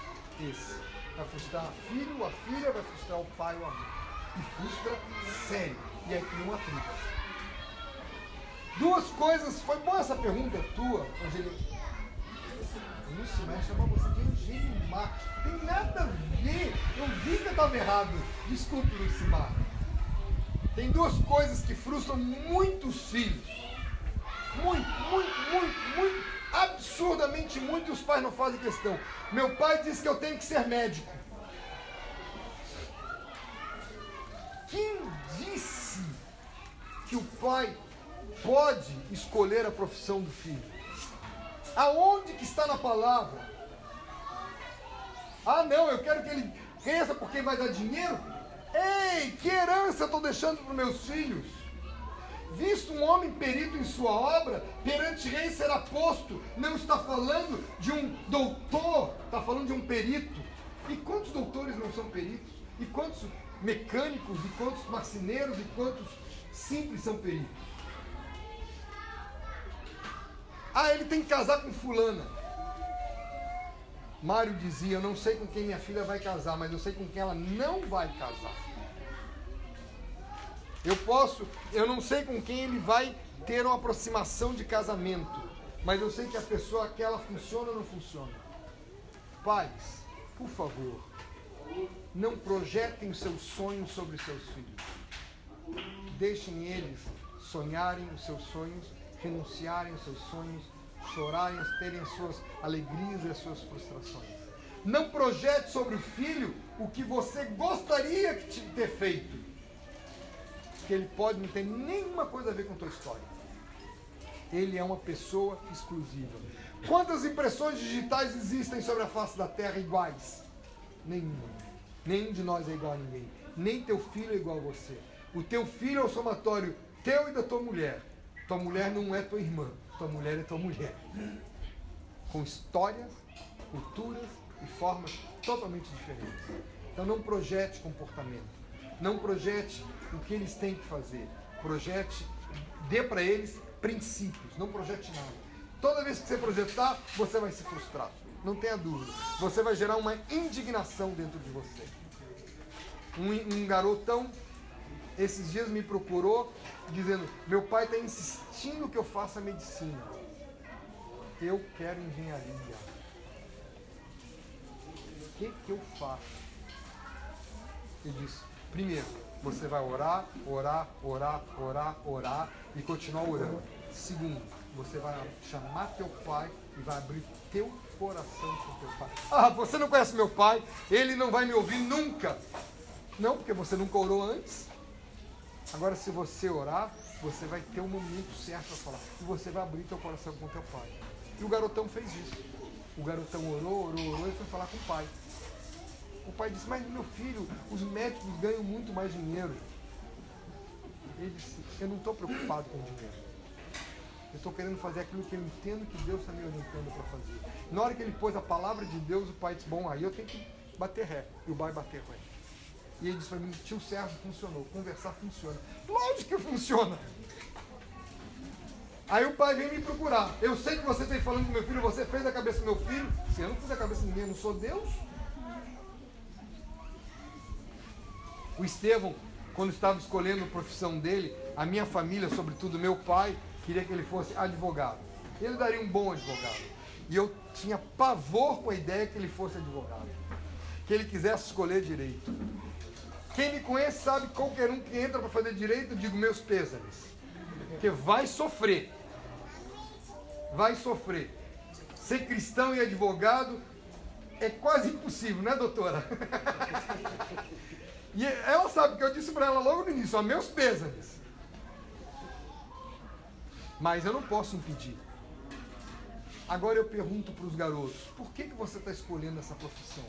esse. Vai frustrar a filho ou a filha, vai frustrar o pai ou a mãe. E frustra sério. E aí cria uma atrito. Duas coisas, foi boa essa pergunta tua, Angelique. Não se mexe, chama você de Angelimar. Tem nada a ver. Eu vi que eu estava errado. Desculpe, Lucimar. Tem duas coisas que frustram muitos filhos. Muito, absurdamente muito, e os pais não fazem questão. Meu pai disse que eu tenho que ser médico. Quem disse que o pai pode escolher a profissão do filho? Aonde que está na palavra? Ah, não, eu quero que ele cresça porque vai dar dinheiro? Ei, que herança eu estou deixando para os meus filhos? Visto um homem perito em sua obra, perante rei será posto. Não está falando de um doutor, está falando de um perito. E quantos doutores não são peritos? E quantos mecânicos, e quantos marceneiros, e quantos simples são peritos? Ah, ele tem que casar com fulana. Mário dizia, eu não sei com quem minha filha vai casar, mas eu sei com quem ela não vai casar. Eu não sei com quem ele vai ter uma aproximação de casamento, mas eu sei que a pessoa aquela funciona ou não funciona. Pais, por favor, não projetem os seus sonhos sobre os seus filhos. Deixem eles sonharem os seus sonhos, renunciarem aos seus sonhos, chorarem, terem as suas alegrias e as suas frustrações. Não projete sobre o filho o que você gostaria de ter feito, que ele pode não ter nenhuma coisa a ver com a tua história. Ele é uma pessoa exclusiva. Quantas impressões digitais existem sobre a face da terra iguais? Nenhuma. Nenhum de nós é igual a ninguém. Nem teu filho é igual a você. O teu filho é o somatório teu e da tua mulher. Tua mulher não é tua irmã. Tua mulher é tua mulher. Com histórias, culturas e formas totalmente diferentes. Então não projete comportamento. Não projete o que eles têm que fazer. Projete, dê para eles princípios. Não projete nada. Toda vez que você projetar, você vai se frustrar. Não tenha dúvida. Você vai gerar uma indignação dentro de você. Um garotão, esses dias me procurou, dizendo, meu pai está insistindo que eu faça medicina. Eu quero engenharia. O que eu faço? Eu disse, primeiro, você vai orar e continuar orando. Segundo, você vai chamar teu pai e vai abrir teu coração com teu pai. Ah, você não conhece meu pai, ele não vai me ouvir nunca. Não, porque você nunca orou antes. Agora, se você orar, você vai ter um momento certo para falar. E você vai abrir teu coração com teu pai. E o garotão fez isso. O garotão orou e foi falar com o pai. O pai disse, mas meu filho, os médicos ganham muito mais dinheiro. Ele disse, eu não estou preocupado com o dinheiro. Eu estou querendo fazer aquilo que eu entendo que Deus está me orientando para fazer. Na hora que ele pôs a palavra de Deus, o pai disse, bom, aí eu tenho que bater ré. E o pai bateu com ele. E ele disse para mim, tio Sérgio, funcionou. Conversar funciona. Lógico que funciona. Aí o pai veio me procurar. Eu sei que você está falando com meu filho, você fez a cabeça do meu filho. Se eu não fiz a cabeça de ninguém, eu não sou Deus. O Estevão, quando estava escolhendo a profissão dele, a minha família, sobretudo meu pai, queria que ele fosse advogado. Ele daria um bom advogado. E eu tinha pavor com a ideia que ele fosse advogado. Que ele quisesse escolher direito. Quem me conhece sabe que qualquer um que entra para fazer direito, eu digo meus pêsames. Porque vai sofrer. Vai sofrer. Ser cristão e advogado é quase impossível, né, doutora? E ela sabe que eu disse para ela logo no início, ó, meus pêsames. Mas eu não posso impedir. Agora eu pergunto para os garotos, por que você está escolhendo essa profissão?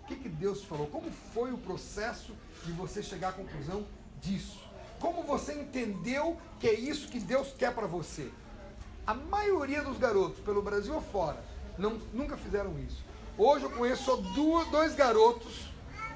O que Deus falou? Como foi o processo de você chegar à conclusão disso? Como você entendeu que é isso que Deus quer para você? A maioria dos garotos, pelo Brasil ou fora, nunca fizeram isso. Hoje eu conheço só dois garotos,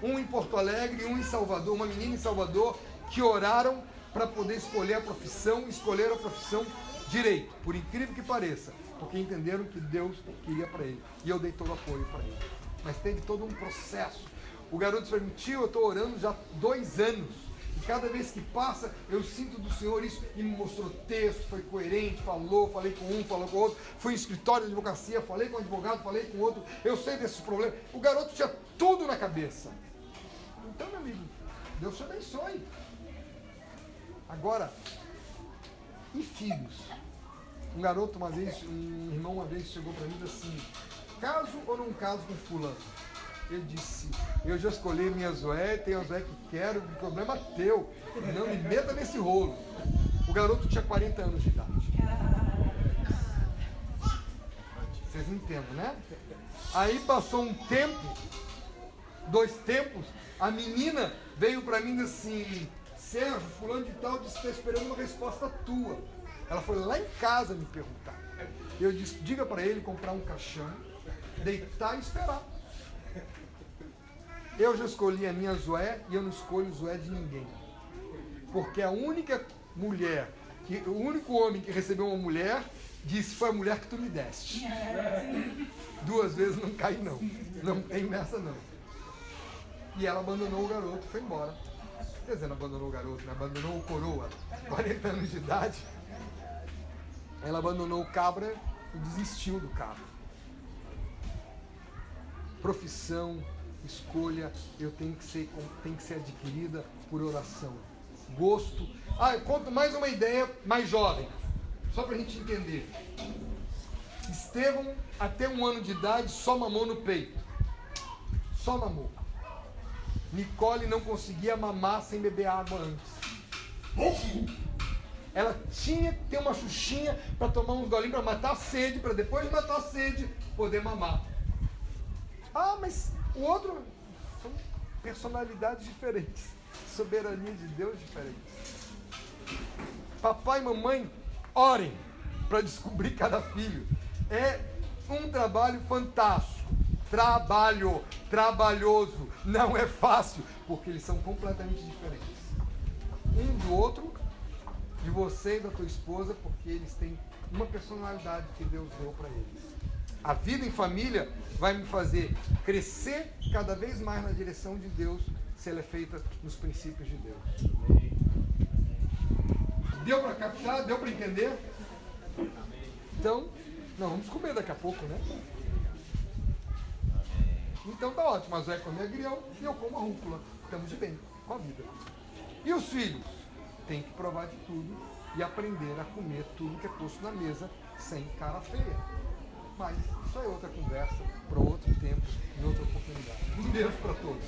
um em Porto Alegre e um em Salvador, uma menina em Salvador, que oraram para poder escolheram a profissão direito, por incrível que pareça, porque entenderam que Deus queria para ele, e eu dei todo o apoio para ele. Mas teve todo um processo. O garoto disse para mim: tio, eu estou orando já há 2 anos, e cada vez que passa, eu sinto do Senhor isso, e me mostrou texto, foi coerente, falei com um, falou com o outro, fui em escritório de advocacia, falei com um advogado, falei com outro, eu sei desses problemas. O garoto tinha tudo na cabeça. Então, meu amigo, Deus te abençoe. Agora, e filhos? Um garoto um irmão uma vez chegou para mim e disse assim: caso ou não caso com fulano? Eu disse: eu já escolhi minha Zoé, tem a Zoé que quero, o problema é teu, não me meta nesse rolo. O garoto tinha 40 anos de idade. Vocês entendem, né? Aí passou um tempo, 2 tempos, a menina veio para mim e disse assim: Sérgio, fulano de tal disse que está esperando uma resposta tua. Ela foi lá em casa me perguntar. Eu disse: diga para ele comprar um caixão, deitar e esperar. Eu já escolhi a minha Zoé e eu não escolho Zoé de ninguém. Porque a única mulher, o único homem que recebeu uma mulher, disse: foi a mulher que tu me deste. 2 vezes não cai não. Não tem nessa não. E ela abandonou o garoto e foi embora. Quer dizer, não abandonou o garoto, né? Abandonou o coroa, 40 anos de idade. Ela abandonou o cabra e desistiu do cabra. Profissão, escolha, tem que ser adquirida por oração. Gosto. Eu conto mais uma ideia mais jovem, só para a gente entender. Estevão, até 1 ano de idade, só mamou no peito. Só mamou. Nicole não conseguia mamar sem beber água antes. Ela tinha que ter uma xuxinha para tomar uns golinhos para matar a sede, para depois de matar a sede, poder mamar. Mas o outro são personalidades diferentes, soberania de Deus diferente. Papai e mamãe, orem para descobrir cada filho. É um trabalho fantástico. Trabalhoso, não é fácil, porque eles são completamente diferentes. Um do outro, de você e da tua esposa, porque eles têm uma personalidade que Deus deu para eles. A vida em família vai me fazer crescer cada vez mais na direção de Deus, se ela é feita nos princípios de Deus. Deu para captar? Deu para entender? Então, vamos comer daqui a pouco, né? Então tá ótimo, a Zé come agrião e eu como a rúcula. Estamos de bem com a vida. E os filhos? Tem que provar de tudo e aprender a comer tudo que é posto na mesa sem cara feia. Mas isso é outra conversa, para outro tempo, em outra oportunidade. Um beijo para todos.